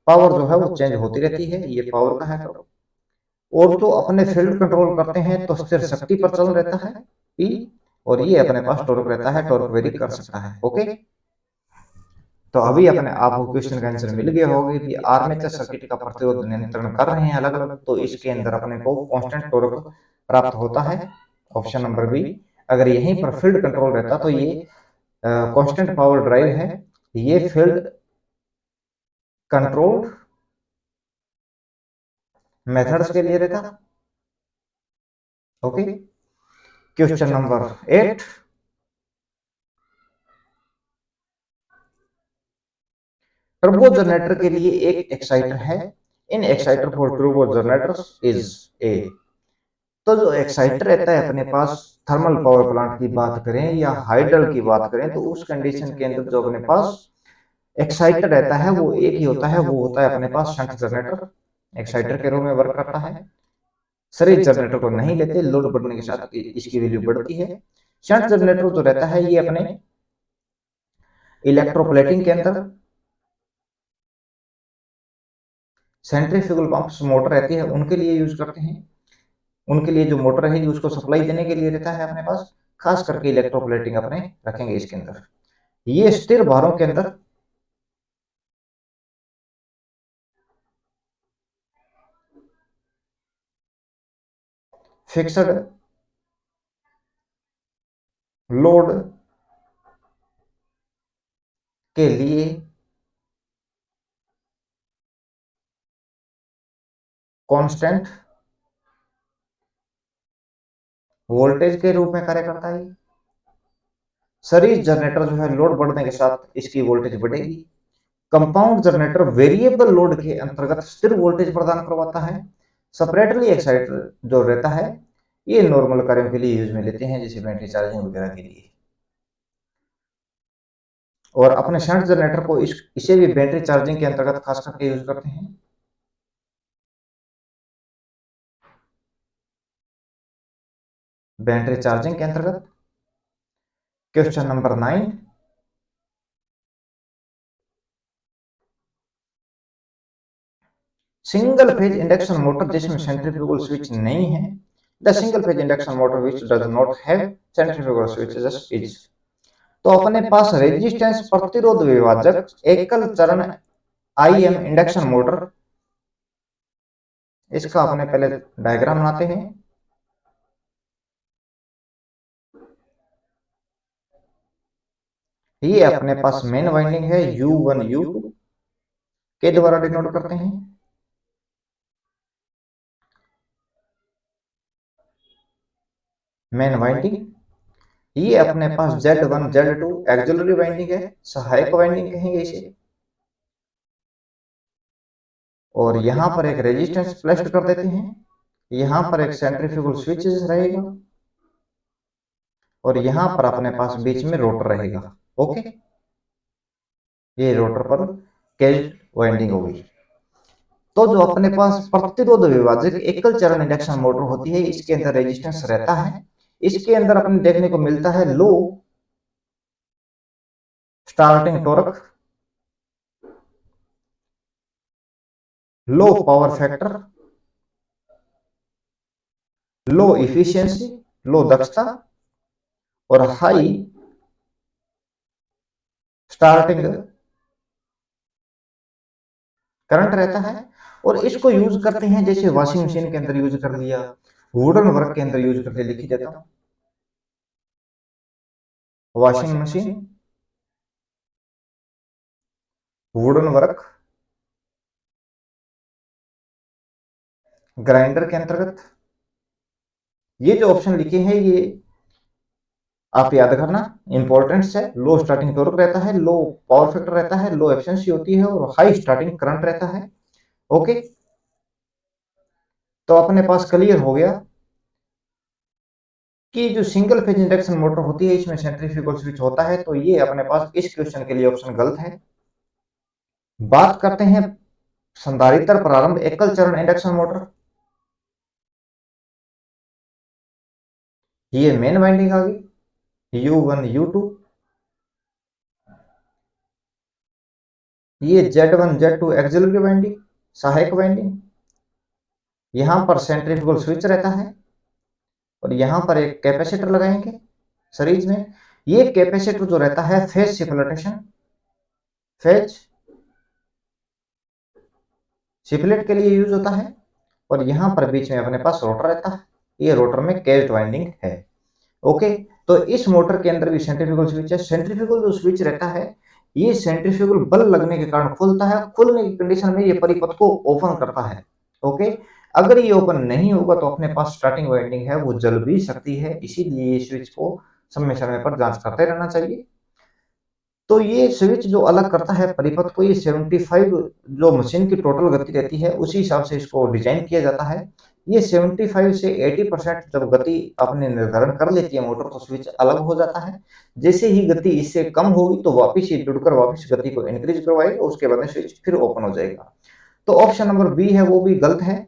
पावर जो है वो चेंज होती रहती है, ये पावर का है टॉर्क। और जो अपने फील्ड कंट्रोल करते हैं तो स्थिर शक्ति पर चल रहता है P, और ये अपने पास टॉर्क रहता है, टॉर्क वेरी कर सकता है। ओके, तो अभी अपने आपको क्वेश्चन का आंसर मिल गया होगा कि आर्मेचर सर्किट का प्रतिरोध नियंत्रण कर रहे हैं अलग अलग, तो इसके अंदर अपने को कांस्टेंट टॉर्क प्राप्त होता है। Option number B. अगर यहीं पर फील्ड कंट्रोल रहता तो ये कांस्टेंट पावर ड्राइव है, ये फील्ड कंट्रोल मेथड्स के लिए रहता। Okay, question number 8, turbo generator के लिए एक एक्साइटर है। In exciter for turbo generators is a. तो जो एक्साइटर रहता है अपने पास, थर्मल पावर प्लांट की बात करें या हाइडल की बात करें, तो उस कंडीशन के अंदर जो अपने पास एक्साइटर रहता है वो एक ही होता है, वो होता है अपने पास शंट जनरेटर। एक्साइटर के रूप में वर्क करता है, सीरीज जनरेटर को नहीं लेते, लोड बढ़ने के साथ इसकी वैल्यू बढ़ती है। शंट जनरेटर जो रहता है ये अपने इलेक्ट्रोप्लेटिंग के अंदर सेंट्रीफ्यूगल पंप्स मोटर रहती है उनके लिए यूज करते हैं। उनके लिए जो मोटर है उसको सप्लाई देने के लिए रहता है अपने पास, खास करके इलेक्ट्रोप्लेटिंग अपने रखेंगे इसके अंदर। ये स्थिर भारों के अंदर फिक्स्ड लोड के लिए कांस्टेंट वोल्टेज के रूप में कार्य करता है। सीरीज जनरेटर जो है लोड बढ़ने के साथ इसकी वोल्टेज बढ़ेगी। कंपाउंड जनरेटर वेरिएबल लोड के अंतर्गत स्थिर वोल्टेज प्रदान करवाता है। सेपरेटली एक्साइटर जो रहता है ये नॉर्मल कार्यों के लिए यूज में लेते हैं, जैसे बैटरी चार्जिंग वगैरह के लिए। और अपने शंट जनरेटर को इसे भी बैटरी चार्जिंग के अंतर्गत खास करके यूज करते हैं। बैटरी चार्जिंग के अंतर्गत। Question number 9, single phase induction motor जिसमें सेंट्रीफ्यूगल स्विच नहीं है। The single phase induction motor which does not have centrifugal switch is. तो अपने पास रेजिस्टेंस प्रतिरोध विभाजक एकल चरण IM इंडक्शन मोटर, इसका अपने पहले डायग्राम बनाते हैं। ये अपने पास मेन वाइंडिंग है U1 U2 के द्वारा डिनोट करते हैं। मेन वाइंडिंग, ये अपने पास Z1 Z2 एक्सिलरी वाइंडिंग है, सहायक वाइंडिंग कहेंगे इसे। और यहां पर एक रेजिस्टेंस प्लेस्ड कर देते हैं, यहां पर एक सेंट्रीफ्यूगल स्विच रहेगा। और यहां पर अपने पास बीच में रोटर रहेगा। ओके, ये रोटर पर केज वाइंडिंग होगी। तो जो अपने पास प्रतिरोध विभाजक एकल चरण इंडक्शन मोटर होती है, इसके अंदर रेजिस्टेंस रहता है। इसके अंदर अपने देखने को मिलता है low starting torque, low power factor, low efficiency, low दक्षता, और हाई स्टार्टिंग करंट रहता है। और इसको यूज करते हैं जैसे वॉशिंग मशीन के अंदर यूज कर लिया, वुडन वर्क के अंदर यूज करके लिखी देता हूं। Washing machine, wooden work, grinder के अंतर्गत। ये जो ऑप्शन लिखे हैं ये आप याद करना, इंपॉर्टेंस है। लो स्टार्टिंग टॉर्क रहता है, लो पावर फैक्टर रहता है, लो एफिशिएंसी होती है, और हाई स्टार्टिंग करंट रहता है। ओके, तो अपने पास क्लियर हो गया कि जो सिंगल फेज इंडक्शन मोटर होती है इसमें सेंट्रीफ्यूगल स्विच होता है। तो ये अपने पास इस क्वेश्चन के लिए ऑप्शन गलत है। बात करते हैं संधारित्र प्रारंभ एकल चरण इंडक्शन मोटर। ये मेन वाइंडिंग आ गई, U1 U2। ये Z1 Z2 एक्सिलरी वाइंडिंग, सहायक वाइंडिंग। यहां पर सेंट्रीफ्यूगल स्विच रहता है, और यहां पर एक कैपेसिटर लगाएंगे सीरीज में। ये कैपेसिटर जो रहता है फेज शिफ्लेशन, फेज शिफ्लेट के लिए यूज होता है। और यहां पर बीच में अपने पास रोटर रहता है, ये रोटर में केज्ड वाइंडिंग है। ओके, तो इस मोटर के अंदर भी सेंट्रीफ्यूगल स्विच है। सेंट्रीफ्यूगल जो स्विच रहता है ये सेंट्रीफ्यूगल बल लगने के कारण खुलता है। खुलने की कंडीशन में ये परिपथ को ओपन करता है। ओके, अगर ये ओपन नहीं होगा तो अपने पास स्टार्टिंग वाइंडिंग है वो जल भी सकती है, इसीलिए ये स्विच को समय समय पर जांच करते रहना चाहिए। तो ये स्विच जो अलग करता है परिपथ को, ये 75 जो मशीन की टोटल गति रहती है उसी हिसाब से इसको डिजाइन किया जाता है। ये 75 से 80% जब गति अपने निर्धारण कर लेती है मोटर तो स्विच अलग हो जाता है। जैसे ही गति इससे कम होगी तो वापिस ये जुड़कर वापिस गति को इंक्रीज करवाएगा, उसके बाद में स्विच फिर ओपन हो जाएगा। तो ऑप्शन नंबर बी है वो भी गलत है।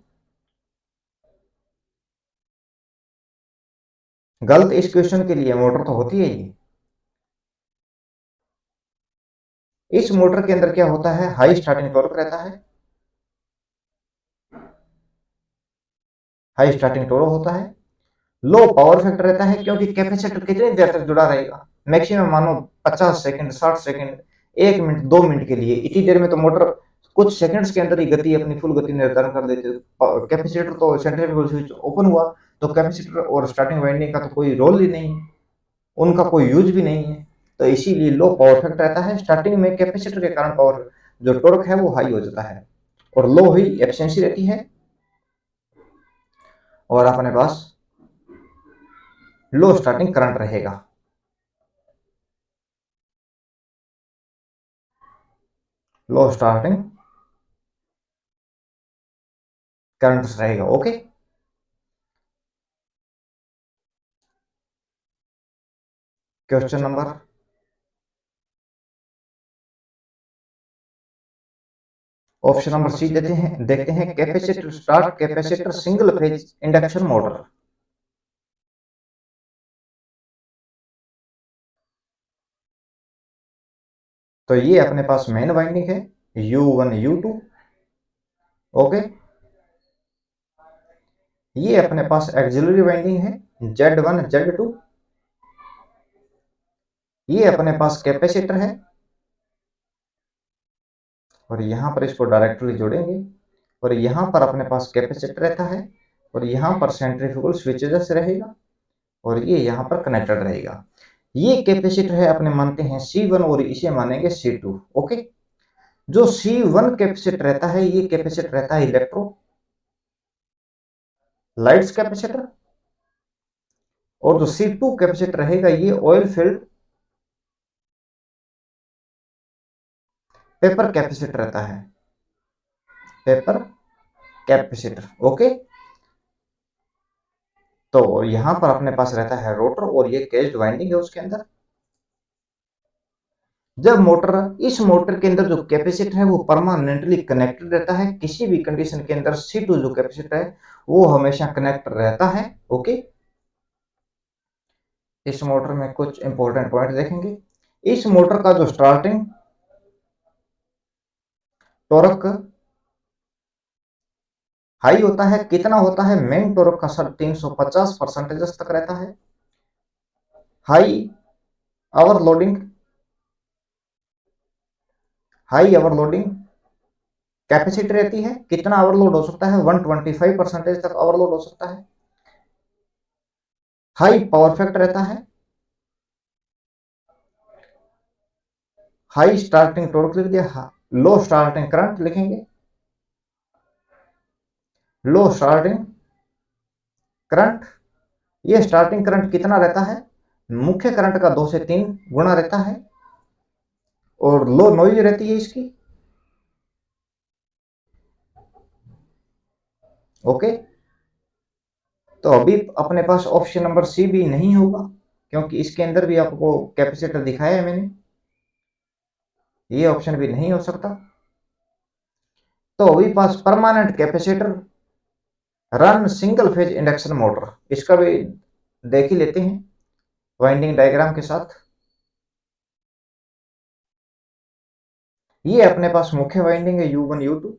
गलत इस क्वेश्चन के लिए, मोटर तो होती है ये। इस मोटर के अंदर क्या होता है, हाई स्टार्टिंग टॉर्क रहता है, हाई स्टार्टिंग टॉर्क होता है। लो पावर फैक्टर रहता है क्योंकि कैपेसिटर कितनी देर तक जुड़ा रहेगा, मैक्सिमम मानो 50 सेकंड, 60 सेकंड, 1 मिनट, 2 मिनट के लिए। इतनी देर में तो मोटर कुछ सेकंड्स के अंदर ही गति अपनी फुल गति निर्धारण कर देती है। कैपेसिटर तो सेंट्रीफ्यूगल स्विच ओपन हुआ तो कैपेसिटर और स्टार्टिंग वाइंडिंग का तो कोई रोल ही नहीं है, उनका कोई यूज भी नहीं है। तो इसीलिए लो पावर फैक्टर रहता है। स्टार्टिंग में कैपेसिटर के कारण पावर जो टॉर्क है वो हाई हो जाता है, और लो ही एफिशिएंसी रहती है, और अपने पास लो स्टार्टिंग करंट रहेगा। लो स्टार्टिंग करंट रहेगा। Okay, question number option number C देते हैं, देखते हैं capacitor start capacitor single phase induction motor. तो ये अपने पास मेन वाइंडिंग है, U1 U2। ओके, ये अपने पास एक्सिलरी वाइंडिंग है, Z1 Z2। ये अपने पास कैपेसिटर है, और यहां पर इसको डायरेक्टली जोड़ेंगे, और यहां पर अपने पास कैपेसिटर रहता है, और यहां पर सेंट्रीफ्यूगल स्विचेस रहेगा, और ये यहां पर कनेक्टेड रहेगा। ये कैपेसिटर है अपने मानते हैं C1 और इसे मानेंगे C2। ओके, जो C1 कैपेसिटर रहता है ये कैपेसिटर रहता है इलेक्ट्रो लाइट्स कैपेसिटर, और जो C2 कैपेसिटर रहेगा ये ऑयल फील्ड पेपर कैपेसिटर रहता है, पेपर कैपेसिटर। ओके, तो यहां पर अपने पास रहता है रोटर और ये केज्ड वाइंडिंग है उसके अंदर। जब मोटर, इस मोटर के अंदर जो कैपेसिटर है वो परमानेंटली कनेक्टेड रहता है, किसी भी कंडीशन के अंदर C2 जो कैपेसिटर है वो हमेशा कनेक्ट रहता है। ओके, इस मोटर में कुछ इंपॉर्टेंट पॉइंट देखेंगे। इस मोटर का जो स्टार्टिंग टॉर्क हाई होता है, कितना होता है, मेन टॉर्क का 350% तक रहता है। High overloading, high overloading capacity रहती है, कितना ओवरलोड हो सकता है, 125% तक ओवरलोड हो सकता है। हाई पावर फैक्टर रहता है। हाई स्टार्टिंग टॉर्क लिख दिया, लो स्टार्टिंग करंट लिखेंगे, लो स्टार्टिंग करंट। ये स्टार्टिंग करंट कितना रहता है, मुख्य करंट का 2 से 3 गुना रहता है। और लो नॉइज रहती है इसकी। ओके, तो अभी अपने पास ऑप्शन नंबर सी भी नहीं होगा, क्योंकि इसके अंदर भी आपको कैपेसिटर दिखाया है मैंने, ये ऑप्शन भी नहीं हो सकता। तो अभी पास permanent capacitor run single phase induction motor, इसका भी देख ही लेते हैं वाइंडिंग डायग्राम के साथ। ये अपने पास मुख्य वाइंडिंग है U1 U2।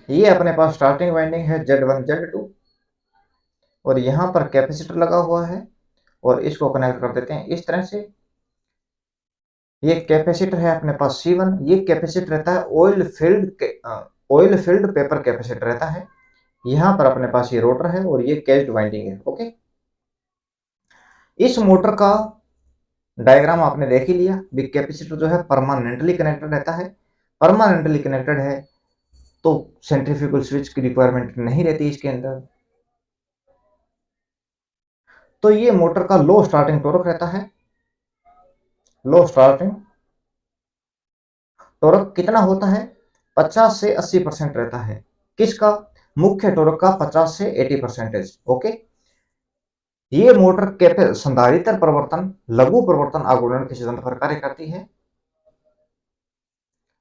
ये अपने पास स्टार्टिंग वाइंडिंग है Z1 Z2। और यहां पर कैपेसिटर लगा हुआ है और इसको कनेक्ट कर देते हैं इस तरह से। ये कैपेसिटर है अपने पास C1। ये कैपेसिटर रहता है ऑयल फिल्ड पेपर कैपेसिटर रहता है। यहां पर अपने पास ये रोटर है और ये कैज्ड वाइंडिंग है। ओके, इस मोटर का डायग्राम आपने देख ही लिया। भी कैपेसिटर जो है परमानेंटली कनेक्टेड रहता है। परमानेंटली कनेक्टेड है तो सेंट्रीफ्यूगल स्विच की रिक्वायरमेंट नहीं रहती इसके अंदर। तो ये मोटर का लो स्टार्टिंग टॉर्क रहता है। लो स्टार्टिंग टॉर्क कितना होता है, 50 से 80% रहता है। किसका, मुख्य टॉर्क का 50 से 80%। ओके, ये मोटर संधारित्र परिवर्तन, लघु परिवर्तन आघूर्ण के सिद्धांत पर कार्य करती है।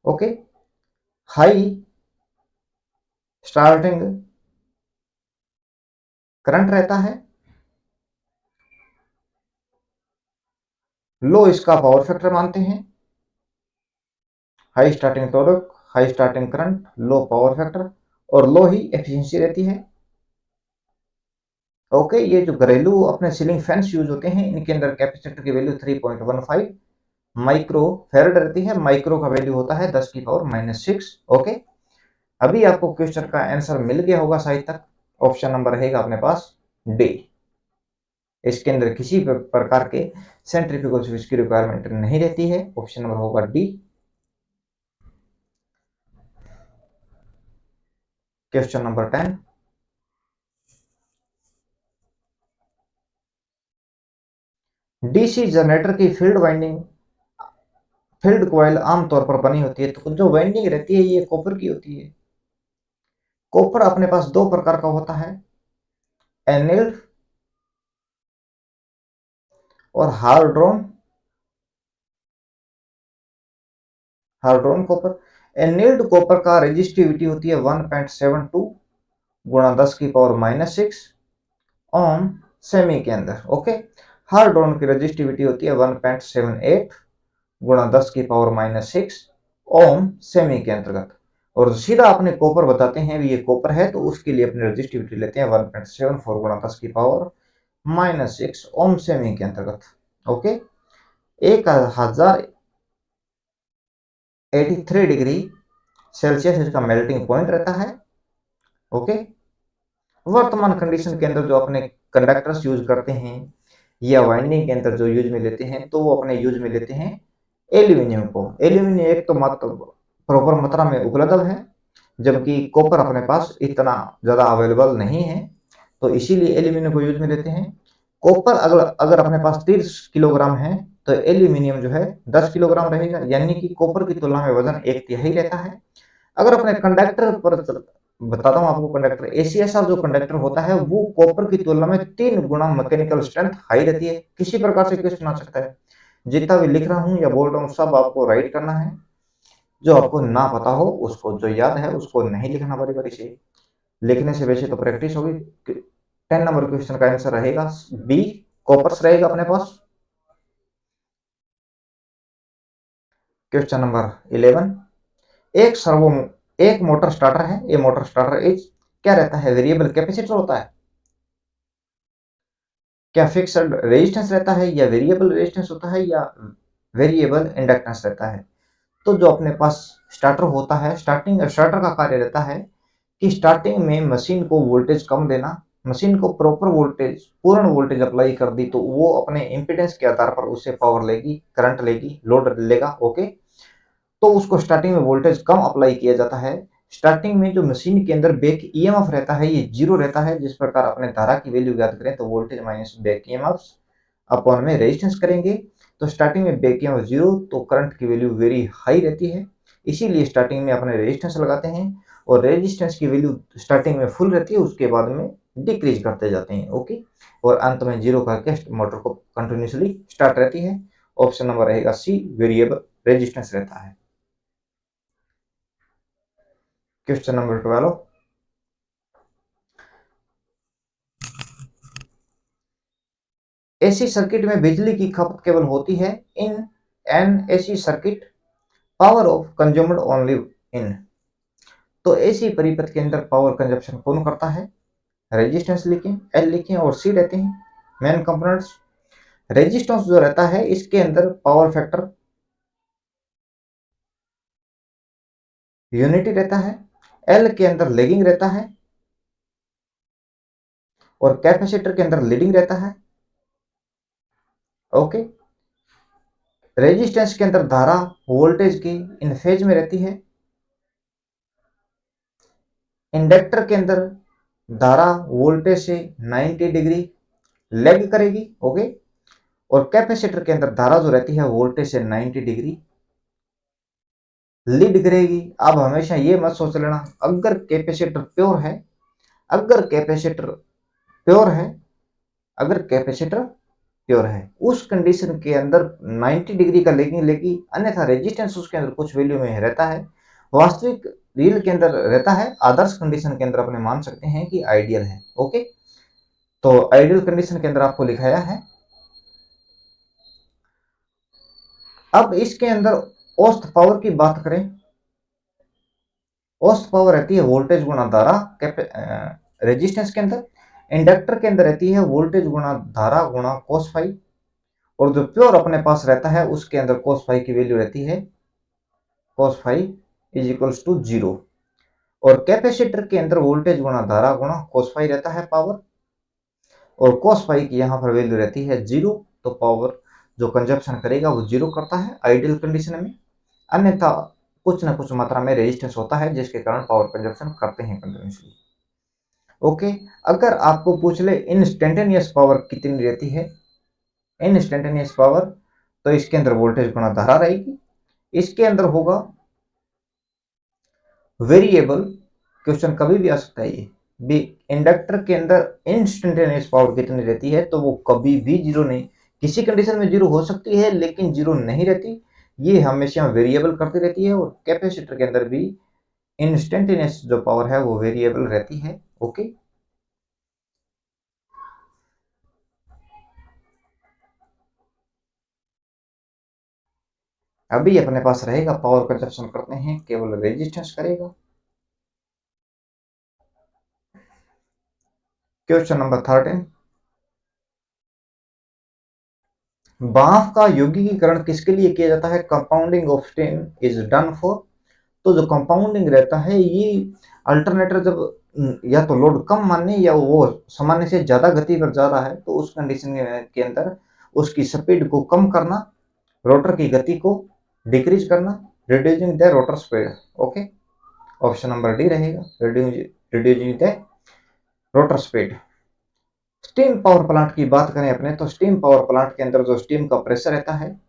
ओके, हाई स्टार्टिंग करंट रहता है, लो इसका पावर फैक्टर मानते हैं। High starting torque, high starting current, लो पावर फैक्टर और लो ही एफिशिएंसी रहती है। ओके, ये जो घरेलू अपने सीलिंग फैंस यूज होते हैं इनके अंदर कैपेसिटर की वैल्यू 3.15 माइक्रो फेरड रहती है। माइक्रो का वैल्यू होता है 10 की पावर -6। ओके, अभी आपको क्वेश्चन का आंसर मिल गया होगा शायद तक। ऑप्शन नंबर रहेगा अपने पास डी। इसके अंदर किसी प्रकार के सेंट्रीफ्यूगल स्विच की रिक्वायरमेंट नहीं रहती है। ऑप्शन नंबर होगा D. Question number 10, DC generator की फील्ड वाइंडिंग, फील्ड कॉइल आमतौर पर बनी होती है। तो जो वाइंडिंग रहती है ये कॉपर की होती है। कॉपर अपने पास दो प्रकार का होता है, एनिल्ड और हार्ड्रोन। हार्ड्रोन कॉपर, एनिल्ड कॉपर का रेजिस्टिविटी होती है 1.72 गुणा 10 की पावर -6 ओम सेमी के अंदर। ओके, हार्ड्रोन की रेजिस्टिविटी होती है 1.78 गुणा 10 की पावर -6 ओम सेमी के अंतर्गत। और सीधा अपने कॉपर बताते हैं ये कॉपर है तो उसके लिए अपनी रेजिस्टिविटी लेते हैं 1.74 गुणा 10 की पावर -6 ओम सेमी के अंतर्गत। ओके, 1083 डिग्री सेल्सियस इसका मेल्टिंग पॉइंट रहता है। ओके, वर्तमान कंडीशन के अंदर जो अपने कंडक्टर्स यूज करते हैं या वाइंडिंग के अंदर जो यूज में लेते हैं तो वो अपने यूज में लेते हैं एल्यूमिनियम को। एल्यूमिनियम एक तो प्रॉपर मात्रा में उपलब्ध है, जबकि कॉपर अपने पास इतना ज़्यादा अवेलेबल नहीं है, तो इसीलिए एल्यूमिनियम को यूज में लेते हैं। कॉपर अगर अगर अपने पास 30 किलोग्राम है तो एल्यूमिनियम जो है 10 किलोग्राम रहेगा, यानी कि कॉपर की तुलना में वजन 1/3 रहता है। अगर अपने कंडक्टर पर बताता हूँ आपको कंडक्टर। एसीएसआर जो कंडक्टर होता है वो कॉपर की तुलना में 3 गुना मैकेनिकल स्ट्रेंथ हाई रहती है। किसी प्रकार से क्वेश्चन आ सकता है। जितना भी लिख रहा हूँ या बोल रहा हूँ सब आपको राइट करना है। जो आपको ना पता हो उसको, जो याद है उसको नहीं लिखना बारी बारी से। लिखने से वैसे तो प्रैक्टिस होगी। 10 नंबर क्वेश्चन का आंसर रहेगा बी, कॉपर्स रहेगा अपने पास। क्वेश्चन नंबर 11, एक सर्वो एक मोटर स्टार्टर है। ये मोटर स्टार्टर इज क्या रहता है? वेरिएबल कैपेसिटर होता है। क्या फिक्स्ड रेजिस्टेंस रहता है, या वेरिएबल रेजिस्टेंस होता है, या वेरिएबल इंडक्टेंस रहता है? तो जो अपने पास स्टार्टर होता है, स्टार्टर का कार्य रहता है कि स्टार्टिंग में मशीन को वोल्टेज कम देना। मशीन को प्रॉपर वोल्टेज, पूर्ण वोल्टेज अप्लाई कर दी तो वो अपने इंपीडेंस के आधार पर उससे पावर लेगी, करंट लेगी, लोड लेगा। ओके, तो उसको स्टार्टिंग में वोल्टेज कम अप्लाई किया जाता है। स्टार्टिंग में जो मशीन के अंदर बैक ईएमएफ रहता है ये 0 रहता है। जिस प्रकार अपने धारा की वैल्यू ज्ञात करें तो voltage minus back EMF upon में रेजिस्टेंस करेंगे। तो स्टार्टिंग में बैक ईएमएफ 0 तो करंट की वैल्यू वेरी हाई रहती है। इसीलिए स्टार्टिंग में अपने रेजिस्टेंस लगाते हैं, और रेजिस्टेंस की वैल्यू स्टार्टिंग में फुल रहती है, उसके बाद में डिक्रीज करते जाते हैं। ओके, और अंत में 0 करके मोटर को कंटिन्यूसली स्टार्ट रहती है। ऑप्शन नंबर रहेगा सी, वेरिएबल रेजिस्टेंस रहता है। क्वेश्चन नंबर 12, एसी सर्किट में बिजली की खपत केवल होती है in an AC circuit, power of consumed only in. तो एसी परिपथ के अंदर पावर कंजप्शन कौन करता है? रेजिस्टेंस लिखें, एल लिखें और सी रहते हैं मेन कंपोनेंट्स। रेजिस्टेंस जो रहता है इसके अंदर पावर फैक्टर यूनिटी रहता है, एल के अंदर लेगिंग रहता है, और कैपेसिटर के अंदर लीडिंग रहता है। ओके, रेजिस्टेंस के अंदर धारा वोल्टेज की इन फेज में रहती है। इंडक्टर के अंदर धारा वोल्टेज से 90 डिग्री लेग करेगी। ओके, और कैपेसिटर के अंदर धारा जो रहती है वोल्टेज से 90 डिग्री लीड करेगी। अब हमेशा ये मत सोच लेना अगर कैपेसिटर प्योर है, अगर कैपेसिटर प्योर है, अगर कैपेसिटर प्योर है उस कंडीशन के अंदर 90 डिग्री का लेगिंग लेगी, अन्यथा रेजिस्टेंस उसके अंदर कुछ वैल्यू में रहता है। वास्तविक रियल के अंदर रहता है, आदर्श कंडीशन के अंदर अपने मान सकते हैं कि आइडियल है। ओके, तो आइडियल कंडीशन के अंदर आपको लिखाया है। अब इसके अंदर औसत पावर की बात करें, औसत पावर रहती है वोल्टेज गुणा धारा रेजिस्टेंस के अंदर। इंडक्टर के अंदर रहती है वोल्टेज गुणा धारा गुणा कोस फाई, और जो प्योर अपने पास रहता है उसके अंदर कोस फाई की वैल्यू रहती है cos phi is equals to 0। और कैपेसिटर के अंदर वोल्टेज गुणा धारा गुणा कोस फाई रहता है पावर, और कोस फाई की यहाँ पर वैल्यू रहती है 0। तो पावर जो कंजप्शन करेगा वो 0 करता है आइडियल कंडीशन में। अन्यथा कुछ ना कुछ मात्रा में रेजिस्टेंस होता है जिसके कारण पावर कंजप्शन करते हैं कंटिन्यूसली। ओके, अगर आपको पूछ ले इंस्टेंटेनियस पावर कितनी रहती है, इंस्टेंटेनियस पावर, तो इसके अंदर वोल्टेज गुणा धारा रहेगी। इसके अंदर होगा वेरिएबल, क्वेश्चन कभी भी आ सकता है ये भी, इंडक्टर के अंदर इंस्टेंटेनियस पावर कितनी रहती है, तो वो कभी भी 0 नहीं, किसी कंडीशन में 0 हो सकती है लेकिन 0 नहीं रहती, ये हमेशा वेरिएबल करती रहती है। और कैपेसिटर के अंदर भी इंस्टेंटेनियस जो पावर है वो वेरिएबल रहती है। ओके, अभी अपने पास रहेगा पावर कंजप्शन करते हैं केवल रेजिस्टेंस करेगा। क्वेश्चन नंबर 13, भाप का यौगिकीकरण किसके लिए किया जाता है? Compounding of steam is done for. तो जो कंपाउंडिंग रहता है ये अल्टरनेटर जब या तो लोड कम मानने या वो सामान्य से ज्यादा गति पर जा रहा है तो उस कंडीशन के अंदर उसकी स्पीड को कम करना, रोटर की गति को डिक्रीज करना, reducing the rotor speed. Okay, option number D रहेगा, reducing the rotor speed. Steam power plant की बात करें अपने, तो स्टीम पावर प्लांट के अंदर जो स्टीम का प्रेशर रहता है,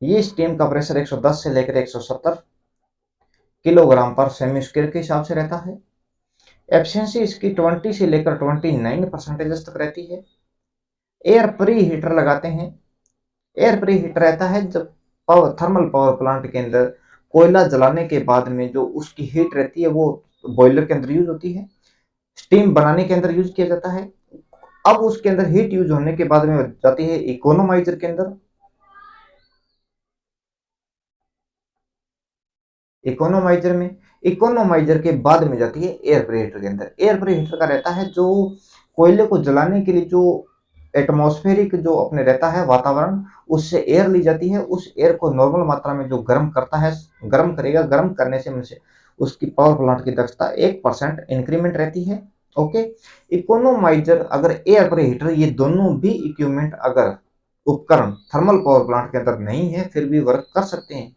ये स्टीम का प्रेशर 110 से लेकर 170 किलोग्राम पर सेमी स्क्वायर के हिसाब से रहता है। एफिशिएंसी इसकी 20 से लेकर 29% तक रहती है। एयर प्री हीटर लगाते हैं। एयर प्री हीटर रहता है जब थर्मल पावर प्लांट के अंदर कोयला जलाने के बाद में जो उसकी हीट रहती है वो बॉयलर के अंदर यूज होती है, स्टीम बनाने के अंदर यूज किया जाता है। अब उसके अंदर हीट यूज होने के बाद में जाती है इकोनोमाइजर के अंदर। इकोनोमाइजर के बाद में जाती है एयर प्रीहीटर के अंदर। एयर प्रीहीटर का रहता है जो कोयले को जलाने के लिए जो एटमॉस्फेरिक जो अपने रहता है वातावरण, उससे एयर ली जाती है। उस एयर को नॉर्मल मात्रा में जो गर्म करता है, गर्म करेगा, गर्म करने से उसकी पावर प्लांट की दक्षता 1% इंक्रीमेंट रहती है। ओके। इकोनोमाइजर अगर एयर प्रीहीटर, ये दोनों भी इक्विपमेंट अगर उपकरण थर्मल पावर प्लांट के अंदर नहीं है फिर भी वर्क कर सकते हैं,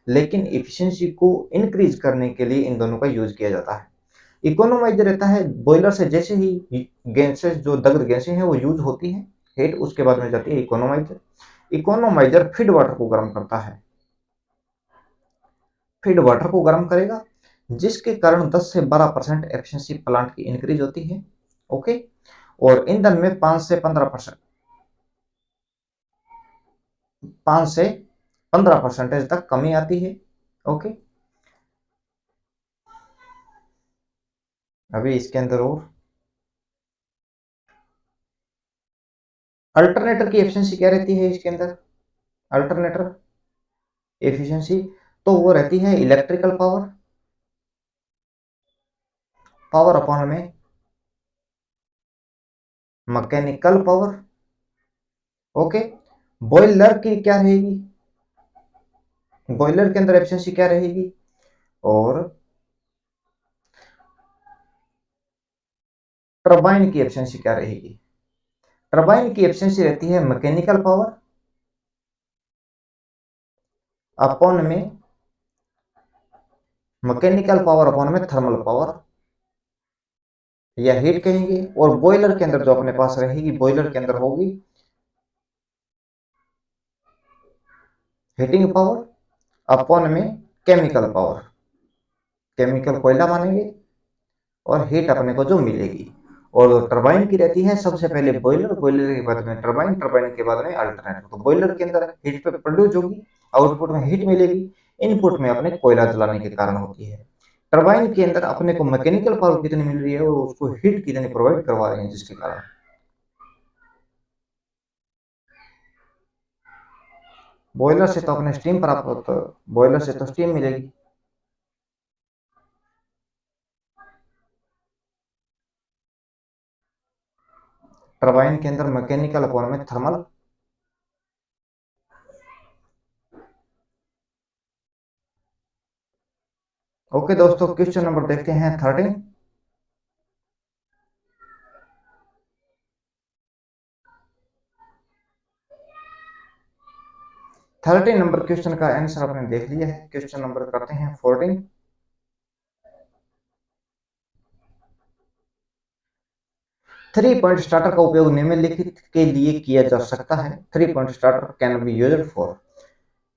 लेकिन एफिशिएंसी को इंक्रीज करने के लिए इन दोनों का यूज किया जाता है। इकोनोमाइजर रहता है बॉयलर से जैसे ही गैसेस जो दग्ध गैसें हैं वो यूज होती है हीट, उसके बाद में जाती है इकोनोमाइजर। इकोनोमाइजर फीड वाटर को गर्म करता है, फीड वाटर को गर्म करेगा, जिसके कारण 10 से 12% एफिशिएंसी प्लांट की इंक्रीज होती है। ओके। और ईंधन में 5 से 15% तक कमी आती है। ओके। अभी इसके अंदर और अल्टरनेटर की एफिशिएंसी क्या रहती है इसके अंदर, अल्टरनेटर एफिशिएंसी तो वो रहती है इलेक्ट्रिकल पावर, पावर अपॉन में मैकेनिकल पावर। ओके। बॉयलर की क्या रहेगी, बॉयलर के अंदर एफिशिएंसी क्या रहेगी, और टरबाइन की एफिशिएंसी क्या रहेगी। टरबाइन की एफिशिएंसी रहती है मैकेनिकल पावर अपॉन में थर्मल पावर या हीट कहेंगे। और बॉयलर के अंदर जो अपने पास रहेगी, बॉयलर के अंदर होगी हीटिंग पावर अपॉन में केमिकल पावर, केमिकल कोयला मानेंगे और हीट अपने को जो मिलेगी। और टरबाइन की रहती है सबसे पहले बॉयलर, बॉयलर के बाद में टरबाइन, टरबाइन के बाद में अल्टरनेटर। तो बॉयलर के अंदर हीट प्रोड्यूस होगी, आउटपुट में हीट मिलेगी, इनपुट में अपने कोयला जलाने के कारण होती है। टरबाइन के अंदर अपने को मैकेनिकल पावर कितनी मिल रही है और उसको हीट कितनी प्रोवाइड करवा रहे हैं, जिसके कारण बॉयलर से तो अपने स्टीम प्राप्त होता, बॉयलर से तो स्टीम मिलेगी। टरबाइन के अंदर मैकेनिकल पावर में थर्मल। ओके दोस्तों, क्वेश्चन नंबर देखते हैं 13। 13 नंबर क्वेश्चन का आंसर आपने देख लिया है। क्वेश्चन नंबर करते हैं 14। 3 पॉइंट स्टार्टर का उपयोग निम्नलिखित के लिए किया जा सकता है। 3 point starter can be used for,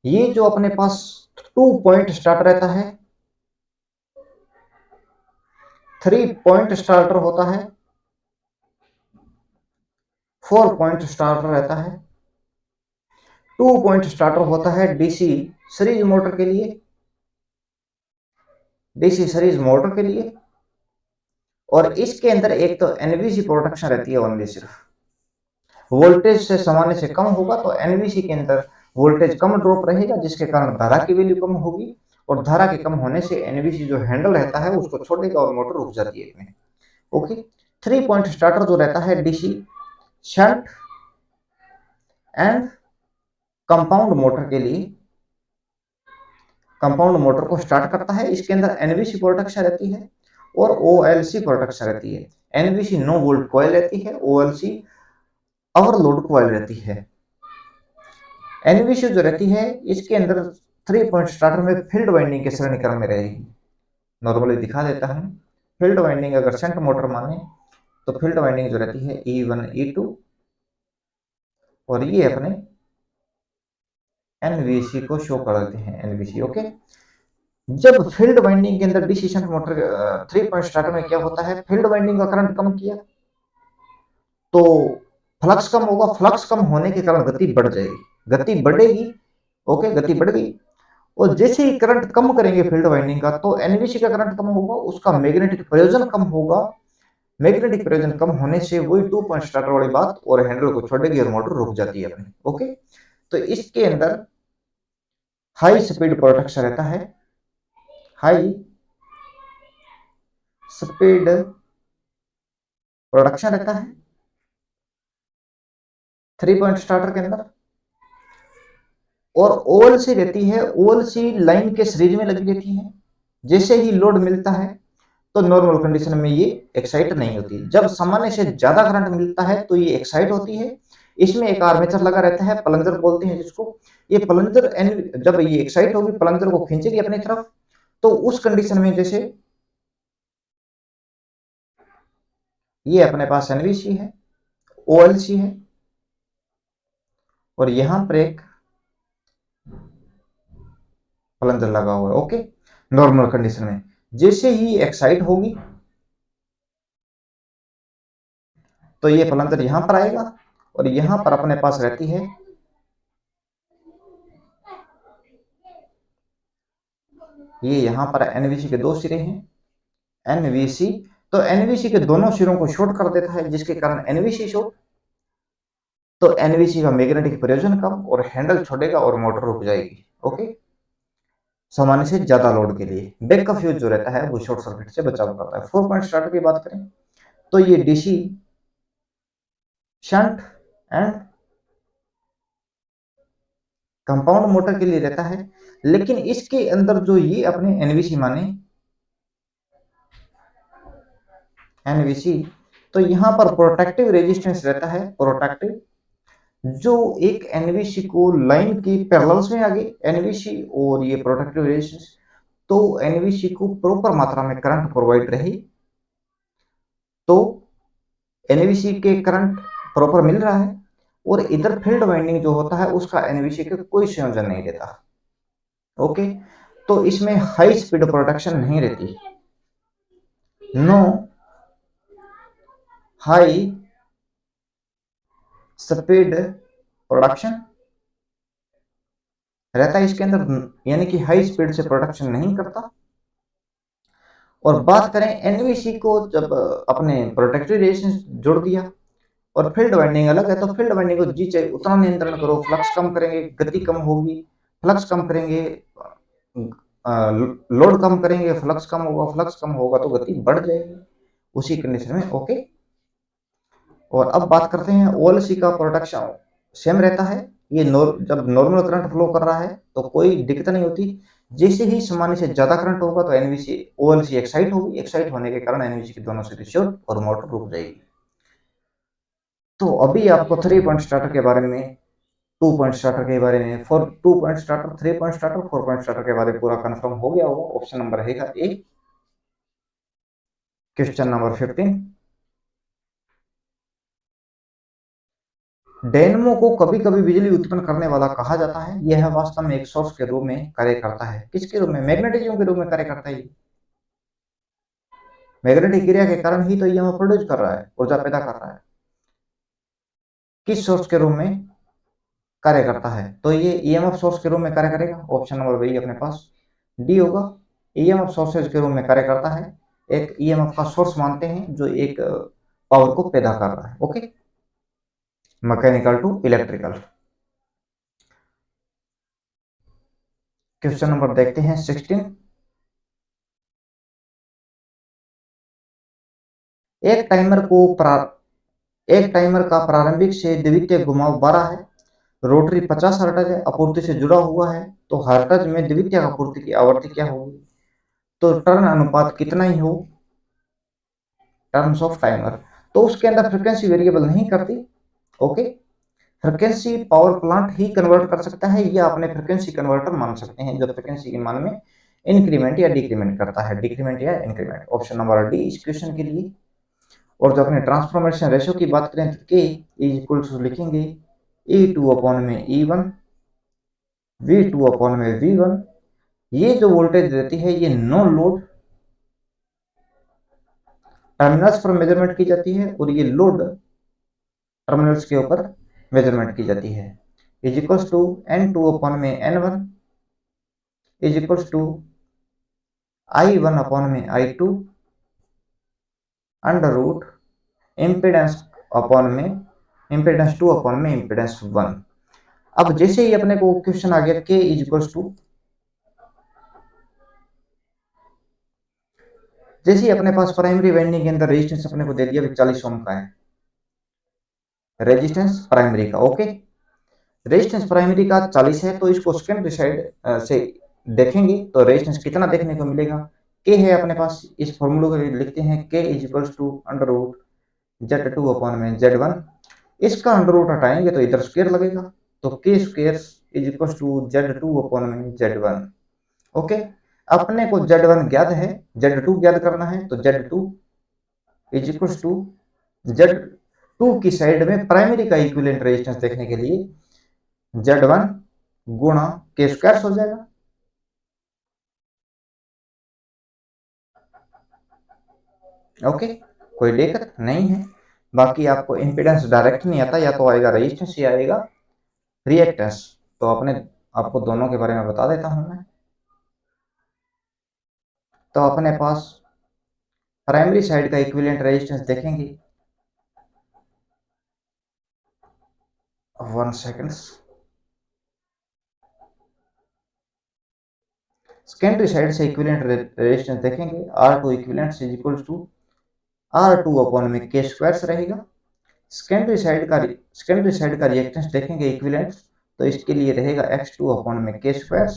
ये जो अपने पास 2 पॉइंट स्टार्टर रहता है, 3 पॉइंट स्टार्टर होता है, 4 पॉइंट स्टार्टर रहता है, 2 पॉइंट स्टार्टर होता है डीसी सीरीज मोटर के लिए, डीसी सीरीज मोटर के लिए। और इसके अंदर एक तो एनवीसी प्रोटेक्शन रहती है ओनली, सिर्फ वोल्टेज से सामान्य से कम होगा तो एनवीसी के अंदर वोल्टेज कम ड्रॉप रहेगा, जिसके कारण धारा की वैल्यू कम होगी। और धारा के कम होने से एनवीसी जो हैंडल रहता है उसको छोड़ेगा और मोटर रुक जाती है इसमें। ओके। 3 पॉइंट स्टार्टर जो रहता है DC shunt and compound motor के लिए, कंपाउंड मोटर को स्टार्ट करता है। इसके अंदर एनवीसी प्रोटेक्शन रहती है और ओएलसी प्रोटेक्शन रहती है। एनवीसी नो वोल्ट कॉइल रहती है, ओएलसी ओवरलोड कॉइल रहती है। एनवीसी जो रहती है इसके अंदर 3 पॉइंट स्टार्टर में फील्ड वाइंडिंग के श्रेणी क्रम में रहेगी। नॉर्मली दिखा देता है। फील्ड वाइंडिंग अगर शंट मोटर माने तो फील्ड वाइंडिंग जो रहती है E1 E2, और ये अपने एनवीसी को शो कर देते हैं, एनवीसी। ओके। जब फील्ड वाइंडिंग के अंदर DC shunt motor 3 point starter में क्या होता है, फील्ड वाइंडिंग का करंट कम किया तो फ्लक्स कम होगा, फ्लक्स कम होने के कारण गति बढ़ जाएगी, गति बढ़ेगी। ओके, गति बढ़ गई और जैसे ही करंट कम करेंगे फील्ड वाइंडिंग का तो एनवीसी का करंट कम होगा, उसका मैग्नेटिक प्रयोजन कम होगा। मैग्नेटिक प्रयोजन कम होने से वही 2 पॉइंट स्टार्टर वाली बात, और हैंडल को छोड़ेगी और मोटर रुक जाती है अपनी। ओके, तो इसके अंदर हाई स्पीड प्रोटेक्शन रहता है, हाई स्पीड प्रोडक्शन रहता है 3 पॉइंट स्टार्टर के अंदर। और ओएलसी रहती है, ओएलसी लाइन के शरीर में लगी रहती है। जैसे ही लोड मिलता है तो नॉर्मल कंडीशन में ये एक्साइट नहीं होती, जब सामान्य से ज्यादा करंट मिलता है तो ये एक्साइट होती है। इसमें एक आर्मेचर लगा रहता है, प्लंजर बोलते हैं जिसको। ये प्लंजर जब ये एक्साइट होगी, प्लंजर को खींचेगी अपनी तरफ, तो उस कंडीशन में जैसे ये अपने पास एनवीसी है, ओएलसी है, और यहां पर एक प्लंजर लगा हुआ है। ओके, नॉर्मल कंडीशन में जैसे ही एक्साइट होगी तो ये प्लंजर यहां पर आएगा, और यहां पर अपने पास रहती है ये, यहां पर एनवीसी के 2 सिरे हैं, एनवीसी। तो एनवीसी के दोनों सिरों को शॉर्ट कर देता है, जिसके कारण एनवीसी शॉर्ट, तो एनवीसी का मैग्नेटिक प्रयोजन कम और हैंडल छोड़ेगा और मोटर रुक जाएगी। ओके, सामान्य से ज्यादा लोड के लिए बैक का फ्यूज जो रहता है वो शॉर्ट सर्किट से बचाव करता है। 4 पॉइंट स्टार्टर की बात करें तो ये DC shunt and compound motor के लिए रहता है, लेकिन इसके अंदर जो ये अपने एनवीसी माने एनवीसी, तो यहां पर प्रोटेक्टिव रेजिस्टेंस रहता है, प्रोटेक्टिव, जो एक एनवीसी को लाइन की पैरेलल्स में आगे एनवीसी और ये प्रोटेक्टिव रेजिस्टेंस, तो एनवीसी को प्रॉपर मात्रा में करंट प्रोवाइड रहे, तो एनवीसी के करंट प्रॉपर मिल रहा है, और इधर फील्ड वाइंडिंग जो होता है उसका एनवीसी के कोई संयोजन नहीं रहता। ओके, तो इसमें हाई स्पीड प्रोटेक्शन नहीं रहती, नो हाई स्पीड प्रोडक्शन रहता है इसके अंदर, यानी कि हाई स्पीड से प्रोडक्शन नहीं करता। और बात करें एनवीसी को, जब अपने प्रोटेक्टिव रेजिस्टेंस जोड़ दिया और फील्ड वाइंडिंग अलग है, तो फील्ड वाइंडिंग को जी चाहिए उतना नियंत्रण करो, फ्लक्स कम करेंगे गति कम होगी, फ्लक्स कम करेंगे लोड कम करेंगे, फ्लक्स कम होगा, फ्लक्स कम होगा तो गति बढ़ जाएगी उसी कंडीशन में। ओके, और अब बात करते हैं ओएलसी का प्रोटेक्शन सेम रहता है। ये जब नॉर्मल करंट फ्लो कर रहा है तो कोई दिक्कत नहीं होती, जैसे ही सामान्य से ज्यादा करंट होगा तो एनवीसी ओएलसी एक्साइट होगी, एक्साइट होने के कारण एनवीसी की दोनों सिरे शॉर्ट और मोटर रुक जाएगी। तो अभी आपको 3 पॉइंट स्टार्टर के बारे में, 2 पॉइंट स्टार्टर के बारे में, 2 point starter, 3 point starter, 4 point starter के बारे में पूरा कंफर्म हो गया होगा। ऑप्शन नंबर रहेगा ए। क्वेश्चन नंबर 15, डायनेमो को कभी कभी बिजली उत्पन्न करने वाला कहा जाता है, यह वास्तव में एक सोर्स के रूप में कार्य करता है। किसके रूप में? मैग्नेटिज्म के रूप में कार्य करता है। मैग्नेटिक क्रिया के कारण ही तो यह प्रोड्यूस कर रहा है, ऊर्जा पैदा कर रहा है। किस सोर्स के रूप में कार्य करता है? तो ये ईएमएफ सोर्स के रूप में कार्य करेगा। ऑप्शन नंबर बी अपने पास डी होगा। ईएमएफ सोर्सेज के रूप में कार्य करता है, एक ईएमएफ का सोर्स मानते हैं जो एक पावर को पैदा कर रहा है। Okay, mechanical to electrical. Question number देखते हैं 16। एक टाइमर को एक टाइमर का प्रारंभिक से द्वितीय घुमाव 12 है, रोटरी 50 हर्ट्ज है, आपूर्ति से जुड़ा हुआ है, तो हर्ट्ज में द्वितीय आपूर्ति की आवृत्ति क्या होगी? तो टर्न अनुपात कितना ही हो टर्म्स ऑफ टाइमर, तो उसके अंदर फ्रिक्वेंसी वेरिएबल नहीं करती। ओके, फ्रिक्वेंसी पावर प्लांट ही कन्वर्ट कर सकता है, या अपने फ्रिक्वेंसी कन्वर्टर मान सकते हैं जो फ्रिक्वेंसी के मान में इंक्रीमेंट या डिक्रीमेंट करता है, डिक्रीमेंट या इंक्रीमेंट। ऑप्शन नंबर डी इस क्वेश्चन के लिए। और जो अपने ट्रांसफॉर्मेशन रेशियो की बात करें तो के इज इक्वल टू लिखेंगे E2 अपॉन में E1, V2 अपॉन में V1, ये जो वोल्टेज रहती है ये नो लोड टर्मिनल्स पर मेजरमेंट की जाती है और ये लोड टर्मिनल्स के ऊपर मेजरमेंट की जाती है। Is equals to N2 upon में N1 is equals to I1 upon में I2 under root impedance upon में इम्पीडेंस 2 अपॉन में इम्पीडेंस 1। अब जैसे ही अपने को क्वेश्चन आ गया K इज इक्वल्स टू, जैसे ही अपने पास प्राइमरी वाइंडिंग के अंदर रेजिस्टेंस अपने को दे दिया 40 ओम का है, रेजिस्टेंस प्राइमरी का। ओके, रेजिस्टेंस प्राइमरी का 40 है, तो इसको सेकेंडरी साइड से देखेंगे तो रेजिस्टेंस कितना देखने को मिलेगा। के है अपने पास, इस फॉर्मूले को लिखते हैं K is equals to under root Z2 upon में Z1। इसका अंडर रूट हटाएंगे तो इधर स्क्वायर लगेगा, तो K square is equals to Z2 upon में Z1। ओके, अपने को Z1 ज्ञात है, Z2 ज्ञात करना है, तो Z2 is equals to Z2 की साइड में प्राइमरी का इक्विवेलेंट रेजिस्टेंस देखने के लिए Z1 गुणा के स्क्वायर हो जाएगा। ओके, कोई दिक्कत नहीं है। बाकी आपको इंपीडेंस डायरेक्ट नहीं आता, या तो आएगा रेजिस्टेंस या आएगा रिएक्टेंस। तो आपको दोनों के बारे में बता देता हूं मैं। तो अपने पास प्राइमरी साइड का इक्विवेलेंट रेजिस्टेंस देखेंगे, 1 सेकेंड। सेकेंडरी साइड से इक्विवेलेंट रेजिस्टेंस देखेंगे, R2 equivalent is equals to R2 upon में के स्क्वायर रहेगा। सेकेंडरी साइड का रिएक्टेंस देखेंगे इक्विवेलेंट, तो इसके लिए रहेगा X2 अपॉन में के स्क्वायर।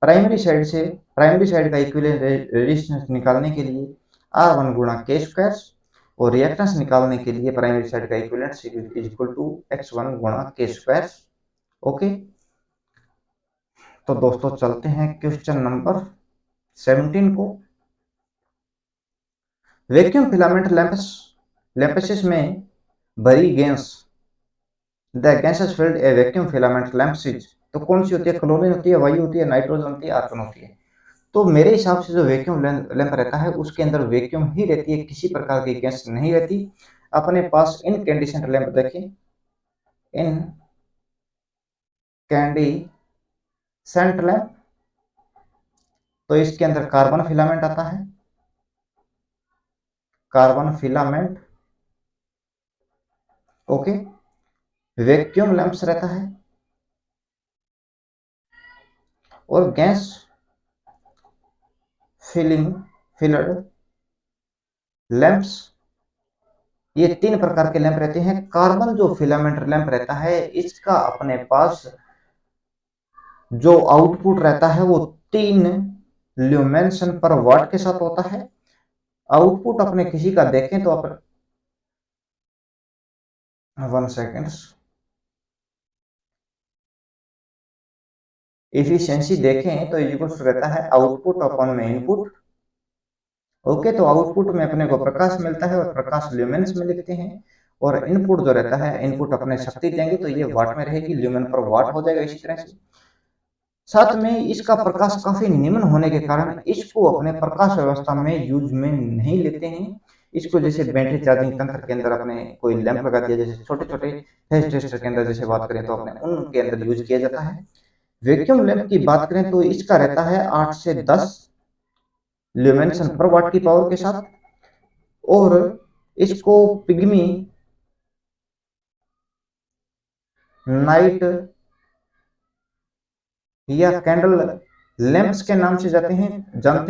प्राइमरी साइड का इक्विवेलेंट रेजिस्टेंस निकालने के लिए R1 गुणा के स्क्वायर, और रिएक्टेंस निकालने के लिए प्राइमरी साइड का equivalent is equal to X1 गुणा के स्क्वायर। ओके, तो दोस्तों चलते हैं क्वेश्चन नंबर 17 को। वैक्यूम फिलामेंट लैंपेसिस में भरी gas, the gases filled a vacuum filament lamps. तो कौन सी होती है, क्लोरीन होती है, वायु होती है, नाइट्रोजन होती है, आर्गन होती है। तो मेरे हिसाब से जो वैक्यूम लैंप रहता है उसके अंदर वैक्यूम ही रहती है, किसी प्रकार की गैस नहीं रहती। अपने पास इनकैंडिसेंट लैंप देखें, इनकैंडिसेंट लैंप, तो इसके अंदर कार्बन फिलामेंट आता है, carbon filament. Okay, vacuum lamps रहता है, और गैस फिल्ड लैंप्स, ये 3 प्रकार के लैंप रहते हैं। कार्बन जो फिलामेंट लैंप रहता है, इसका अपने पास जो आउटपुट रहता है वो 3 ल्यूमेंसन पर वाट के साथ होता है। आउटपुट अपने किसी का देखें तो अपन 1 सेकेंड, इफिशियंसी देखें तो इक्वल्स रहता है आउटपुट अपॉन में इनपुट। ओके, तो आउटपुट में अपने को प्रकाश मिलता है और प्रकाश ल्यूमेंस में लिखते हैं, और इनपुट जो रहता है, इनपुट अपने शक्ति देंगे तो ये वाट में रहेगी, ल्यूमेन पर वाट हो जाएगा इसी तरह से। साथ में इसका प्रकाश काफी निम्न होने के कारण इसको अपने प्रकाश व्यवस्था में यूज में नहीं लेते हैं। इसको जैसे बैटरी चार्जिंग तंत्र के अंदर अपने कोई लैंप लगा दिया, जैसे छोटे छोटे फेस टेस्टर के अंदर जैसे बात करें तो अपने उनके अंदर यूज किया जाता है। वैक्यूम लैंप की बात करें तो इसका रहता है 8 से 10 ल्यूमेंसन पर वाट की पावर के साथ, और इसको पिग्मी नाइट या कैंडल लैंप्स के नाम से जानते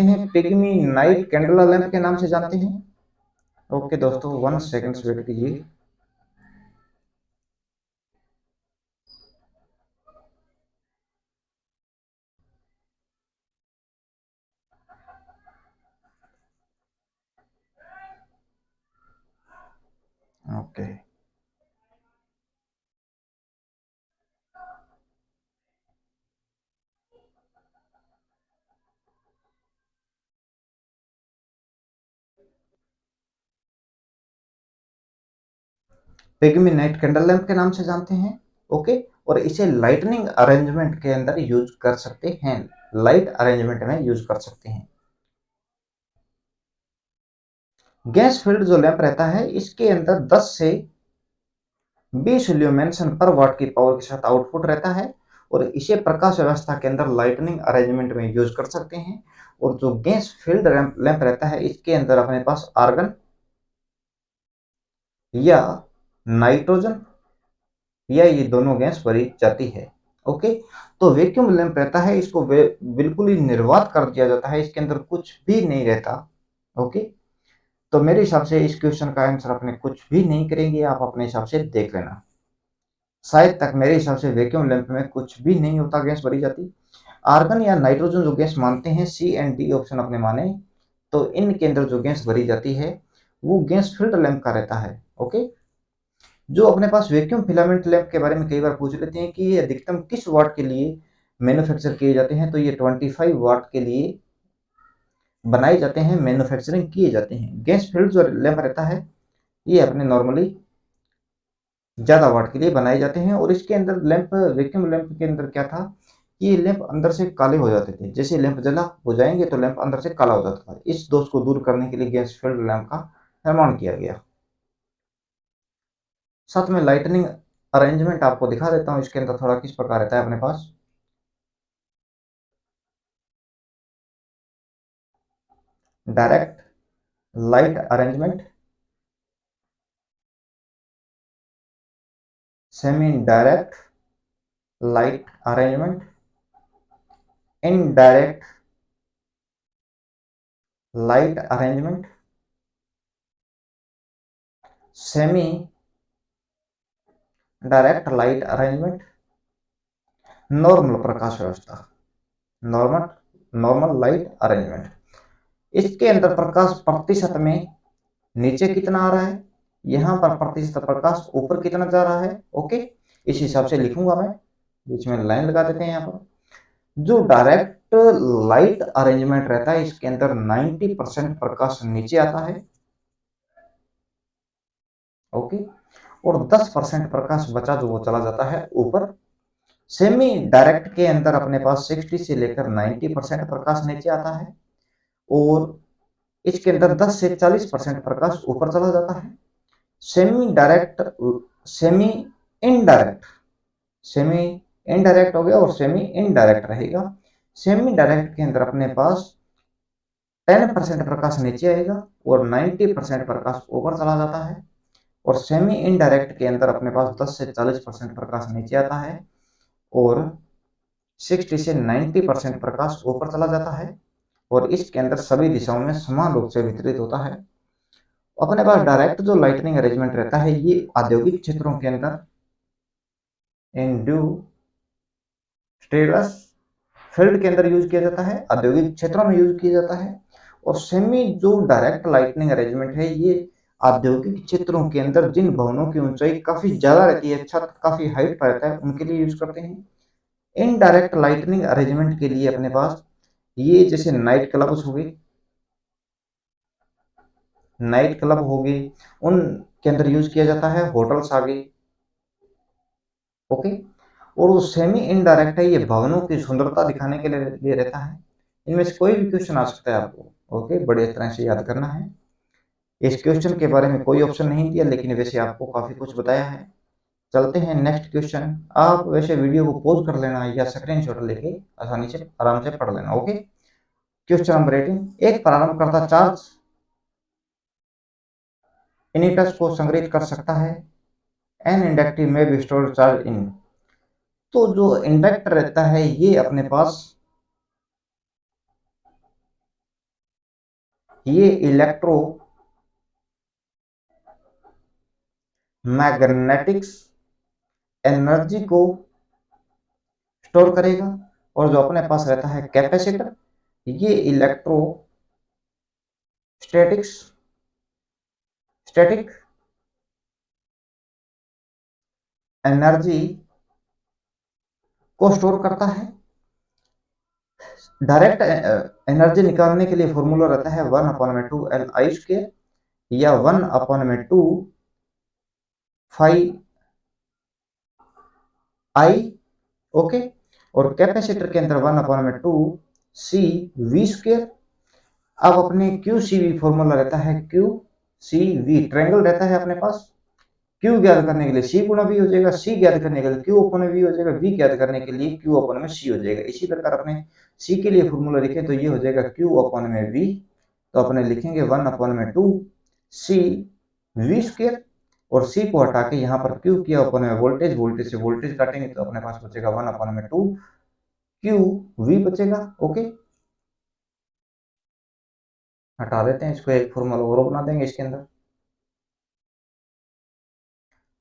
हैं, पिग्मी नाइट कैंडल लैंप के नाम से जानते हैं। ओके दोस्तों, 1 सेकेंड वेट कीजिए। Okay, pygmy night candle lamp के नाम से जानते हैं। ओके, और इसे लाइटनिंग अरेंजमेंट के अंदर यूज कर सकते हैं, लाइट अरेंजमेंट में यूज कर सकते हैं। गैस फील्ड जो लैंप रहता है इसके अंदर 10 से 20 ल्यूमेंसन पर वाट की पावर के साथ आउटपुट रहता है और इसे प्रकाश व्यवस्था के अंदर लाइटनिंग अरेंजमेंट में यूज कर सकते हैं। और जो गैस फील्ड लैंप रहता है इसके अंदर अपने पास आर्गन या नाइट्रोजन या ये दोनों गैस भरी जाती है। ओके, तो वैक्यूम लैंप रहता है इसको बिल्कुल ही निर्वात कर दिया जाता है, इसके अंदर कुछ भी नहीं रहता। ओके, तो मेरे हिसाब से इस क्वेश्चन का आंसर अपने कुछ भी नहीं करेंगे, आप अपने हिसाब से देख लेना। शायद तक मेरे हिसाब से वैक्यूम लैंप में कुछ भी नहीं होता, गैस भरी जाती। आर्गन या नाइट्रोजन जो गैस मानते हैं, सी एंड डी ऑप्शन अपने माने, तो इनके अंदर जो गैस भरी जाती है वो गैस फील्ड लैंप का रहता है। ओके, जो अपने पास वैक्यूम फिलामेंट लैंप के बारे में कई बार पूछ लेते हैं कि ये अधिकतम किस वाट के लिए मैन्युफैक्चर किए जाते हैं, तो ये 25 वाट के लिए बनाए जाते हैं, मैन्युफैक्चरिंग किए जाते हैं। गैस फील्ड जो लैंप रहता है ये अपने नॉर्मली ज़्यादा वाट के लिए बनाए जाते हैं। और इसके अंदर लैंप, वैक्यूम लैंप के अंदर क्या था, ये लैंप अंदर से काले हो जाते थे, जैसे लैंप जला हो जाएंगे तो लैंप अंदर से काला हो जाता था। इस दोष को दूर करने के लिए गैस फील्ड लैंप का निर्माण किया गया। साथ में लाइटनिंग अरेंजमेंट आपको दिखा देता हूँ, इसके अंदर थोड़ा किस प्रकार रहता है अपने पास। Direct light arrangement, semi direct light arrangement, indirect light arrangement, semi direct light arrangement, normal प्रकाश व्यवस्था, नॉर्मल नॉर्मल लाइट अरेंजमेंट। इसके अंदर प्रकाश प्रतिशत में नीचे कितना आ रहा है, यहाँ पर प्रतिशत प्रकाश ऊपर कितना जा रहा है। ओके, इस हिसाब से लिखूंगा मैं, बीच में लाइन लगा देते हैं यहाँ पर। जो डायरेक्ट लाइट अरेंजमेंट रहता है इसके अंदर 90% प्रकाश नीचे आता है। ओके, और 10% प्रकाश बचा जो वो चला जाता है ऊपर। सेमी डायरेक्ट के अंदर अपने पास 60 से लेकर 90% प्रकाश नीचे आता है और इसके अंदर 10 से 40% प्रकाश ऊपर चला जाता है। Semi direct, semi indirect, semi indirect हो गया और सेमी इनडायरेक्ट रहेगा। सेमी डायरेक्ट के अंदर अपने पास 10% प्रकाश नीचे आएगा और 90% प्रकाश ऊपर चला जाता है। और सेमी इनडायरेक्ट के अंदर अपने पास 10 से 40% प्रकाश नीचे आता है और 60 से 90% प्रकाश ऊपर चला जाता है। और इसके अंदर सभी दिशाओं में समान रूप से वितरित होता है। अपने पास डायरेक्ट जो लाइटनिंग अरेंजमेंट रहता है ये औद्योगिक क्षेत्रों के अंदर इंडस्ट्रियस फील्ड के अंदर यूज किया जाता है, औद्योगिक क्षेत्रों में यूज किया जाता है। और सेमी जो डायरेक्ट लाइटनिंग अरेंजमेंट है ये औद्योगिक क्षेत्रों के अंदर जिन भवनों की ऊंचाई काफी ज्यादा रहती है, छत काफी हाइट पर रहता है, उनके लिए यूज करते हैं। इनडायरेक्ट लाइटनिंग अरेंजमेंट के लिए अपने पास ये जैसे नाइट क्लब्स हो गए, नाइट क्लब हो गए, उनके अंदर यूज किया जाता है। होटल्स आ गए। ओके, और वो सेमी इनडायरेक्ट है, ये भवनों की सुंदरता दिखाने के लिए रहता है। इनमें से कोई भी क्वेश्चन आ सकता है आपको। ओके, बड़े तरह से याद करना है। इस क्वेश्चन के बारे में कोई ऑप्शन नहीं दिया लेकिन वैसे आपको काफी कुछ बताया है। चलते हैं नेक्स्ट क्वेश्चन। आप वैसे वीडियो को पॉज कर लेना या स्क्रीनशॉट लेके आसानी से आराम से पढ़ लेना। ओके, क्वेश्चन नंबर 18, एक प्रारंभ करता चार्ज इनिटस को संग्रहित कर सकता है, एन इंडक्टिव में बी स्टोर्ड चार्ज इन। तो जो इंडक्टर रहता है ये अपने पास ये इलेक्ट्रो मैग्नेटिक्स एनर्जी को स्टोर करेगा। और जो अपने पास रहता है कैपेसिटर, ये इलेक्ट्रो स्टैटिक्स स्टैटिक एनर्जी को स्टोर करता है। डायरेक्ट एनर्जी निकालने के लिए फॉर्मूला रहता है 1/2 Li² या 1/2 phi I। ओके, और कैपेसिटर के अंदर 1/2 सी वी स्क्वायर। अब अपने क्यू सी वी फॉर्मूला रहता है क्यू सी वी, ट्रायंगल रहता है अपने पास। क्यू ज्ञात करने के लिए सी गुणा वी हो जाएगा, सी ज्ञात करने के लिए क्यू अपन वी हो जाएगा, वी ज्ञात करने के लिए क्यू अपन में सी हो जाएगा। इसी प्रकार अपने सी के लिए फॉर्मूला लिखें तो ये हो जाएगा क्यू अपन में वी, तो अपने लिखेंगे 1/2 सी वी स्क्वायर, और सी को हटा के यहाँ पर क्यू किया अपन में वोल्टेज, वोल्टेज से वोल्टेज काटेंगे तो अपने पास बचेगा 1/2 क्यू वी बचेगा। ओके, हटा देते हैं इसको, एक फॉर्मूला और बना देंगे इसके अंदर।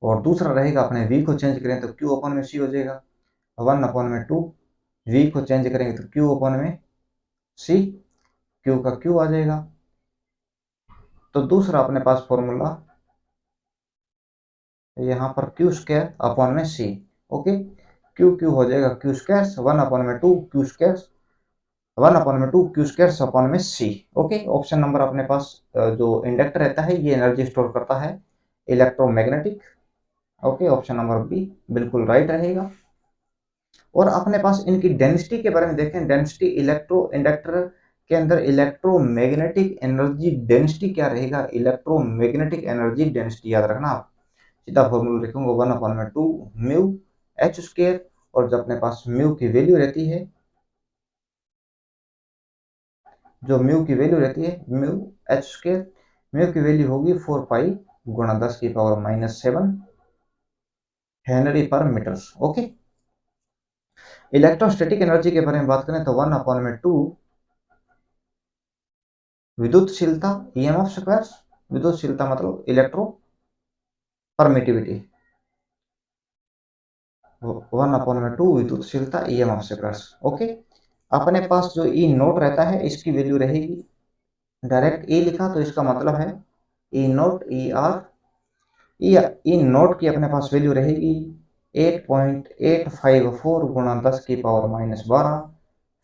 और दूसरा रहेगा अपने v को चेंज करें तो q अपन में c हो जाएगा 1/2, v को चेंज करेंगे तो q अपन में c, q का q आ जाएगा। तो दूसरा अपने पास फॉर्मूला यहाँ पर q स्क्वायर अपन में c। ओके, q हो जाएगा q square 1/2 q square 1/2 q square upon में c। ओके, ऑप्शन नंबर अपने पास जो इंडक्टर रहता है ये एनर्जी स्टोर करता है electromagnetic. Okay, option number B बिल्कुल राइट रहेगा। और अपने पास इनकी डेंसिटी के बारे में देखें, डेंसिटी इलेक्ट्रो इंडक्टर के अंदर इलेक्ट्रोमैग्नेटिक एनर्जी डेंसिटी क्या रहेगा, इलेक्ट्रोमैग्नेटिक एनर्जी डेंसिटी याद रखना आप। सीधा फॉर्मूला लिखूंगा 1/2 म्यू एच स्क्वायर, और जब अपने पास म्यू की वैल्यू रहती है, जो म्यू की वैल्यू रहती है म्यू एच स्क्वायर, म्यू की वैल्यू होगी 4 पाई गुणा 10⁻⁻7 हेनरी पर मीटर। ओके, इलेक्ट्रोस्टैटिक एनर्जी के बारे में बात करें तो 1/2 विद्युतशीलता ईएमएफ स्क्वायर, विद्युतशीलता मतलब इलेक्ट्रो परमिटिविटी, 1/2 विद्युतशीलता ईएमएफ स्क्वायर। ओके, अपने पास जो ई नोट रहता है इसकी वैल्यू रहेगी, डायरेक्ट ई लिखा तो इसका मतलब है ई नोट ई आर, ई नोट की अपने पास वैल्यू रहेगी 8.854 गुणा 10⁻⁻12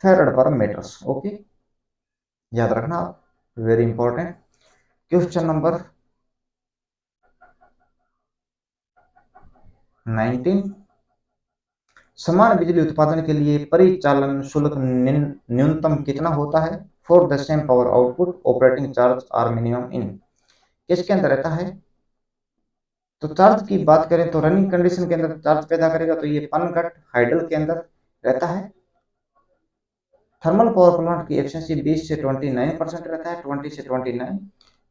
फेरड पर मीटर। ओके, याद रखना आप, वेरी इंपॉर्टेंट। क्वेश्चन नंबर 19, समान बिजली उत्पादन के लिए परिचालन शुल्क न्यूनतम कितना होता है for the same power output, operating charge are minimum in, किसके अंदर रहता है। तो चार्ज की बात करें तो रनिंग कंडीशन के अंदर चार्ज पैदा करेगा तो ये पनघट हाइडल के अंदर रहता है। थर्मल पावर प्लांट की एफिशिएंसी 20 से 29% रहता है, 20 से 29।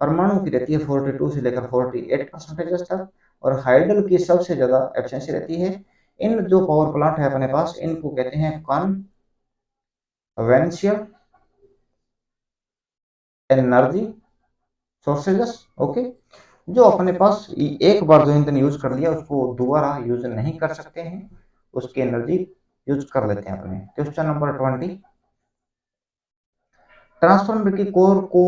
परमाणु की रहती है 42 से लेकर 48% तक, और हाइडल की सबसे ज्यादा एफिशिएंसी रहती है। इन जो पावर प्लांट है अपने पास इनको कहते हैं कन्वेंशनल एनर्जी सोर्सेज। ओके, जो अपने पास एक बार जो ईंधन यूज कर लिया उसको दोबारा यूज नहीं कर सकते हैं, उसकी एनर्जी यूज कर लेते हैं अपने। क्वेश्चन नंबर 20, ट्रांसफार्मर की कोर को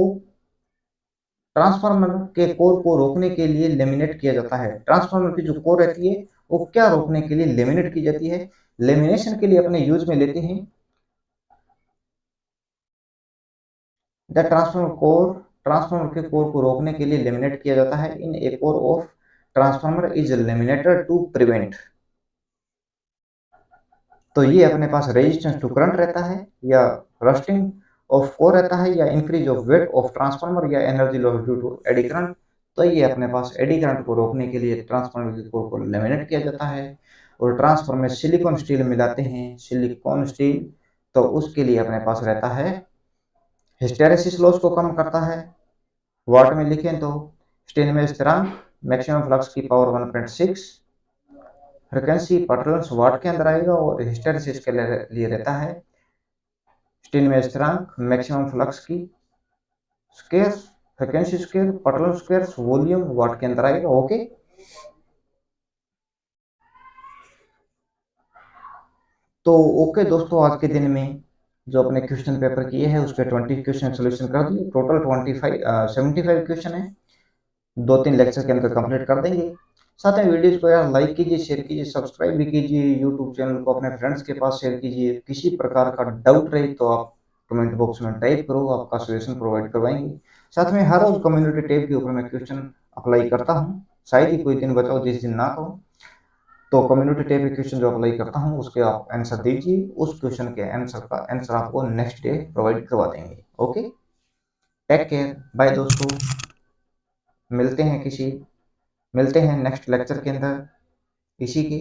ट्रांसफार्मर के कोर को रोकने के लिए लेमिनेट किया जाता है। ट्रांसफार्मर की जो कोर रहती है वो क्या रोकने के लिए लेमिनेट की जाती है, लेमिनेशन के लिए अपने यूज में लेते हैं। द ट्रांसफार्मर के कोर को रोकने के लिए लेमिनेट किया जाता है। In a core of transformer is laminated to prevent, तो ये अपने पास रेजिस्टेंस टू करंट रहता है, या रस्टिंग ऑफ कोर रहता है, या increase of weight of transformer, या energy loss due to eddy current. तो ये अपने पास एडी करंट को रोकने के लिए ट्रांसफार्मर की कोर को लेमिनेट किया जाता है। और ट्रांसफार्मर में सिलिकॉन स्टील मिलाते हैं, सिलिकॉन स्टील, तो उसके लिए अपने पास रहता है हिस्टेरेसिस लॉस को कम करता है। वाट में लिखें तो स्टील में स्थिरांक मैक्सिमम फ्लक्स की पावर 1.6, फ्रिक्वेंसी पटरल्स वाट के अंदर आएगा, और हिस्टेरेसिस के लिए रहता है स्टील में स्थिरांक मैक्सिमम फ्लक्स की स्क्वायर, फ्रिक्वेंसी स्क्वायर पटरल स्क्वायर वॉल्यूम वाट के अंदर आएगा। ओके, तो ओके दोस्तों, आज के दिन में जो अपने क्वेश्चन पेपर किए हैं उसके 20 क्वेश्चन सोल्यूशन कर दिए। टोटल 75 क्वेश्चन है, 2-3 लेक्चर के अंदर कंप्लीट कर देंगे। साथ में वीडियोज को यार लाइक कीजिए, शेयर कीजिए, सब्सक्राइब भी कीजिए, यूट्यूब चैनल को अपने फ्रेंड्स के पास शेयर कीजिए। किसी प्रकार का डाउट रहे तो आप कमेंट बॉक्स में टाइप करो, आपका सॉल्यूशन प्रोवाइड करवाएंगे। साथ में हर रोज कम्युनिटी टैब के ऊपर मैं क्वेश्चन अप्लाई करता हूँ, शायद ही कोई दिन बचाओ जिस दिन ना करो। तो कम्युनिटी टैब क्वेश्चन जो अप्लाई करता हूँ उसके आप आंसर दीजिए, उस क्वेश्चन के आंसर का आंसर आपको नेक्स्ट डे प्रोवाइड करवा देंगे। ओके, टेक केयर, बाय दोस्तों। मिलते हैं नेक्स्ट लेक्चर के अंदर इसी के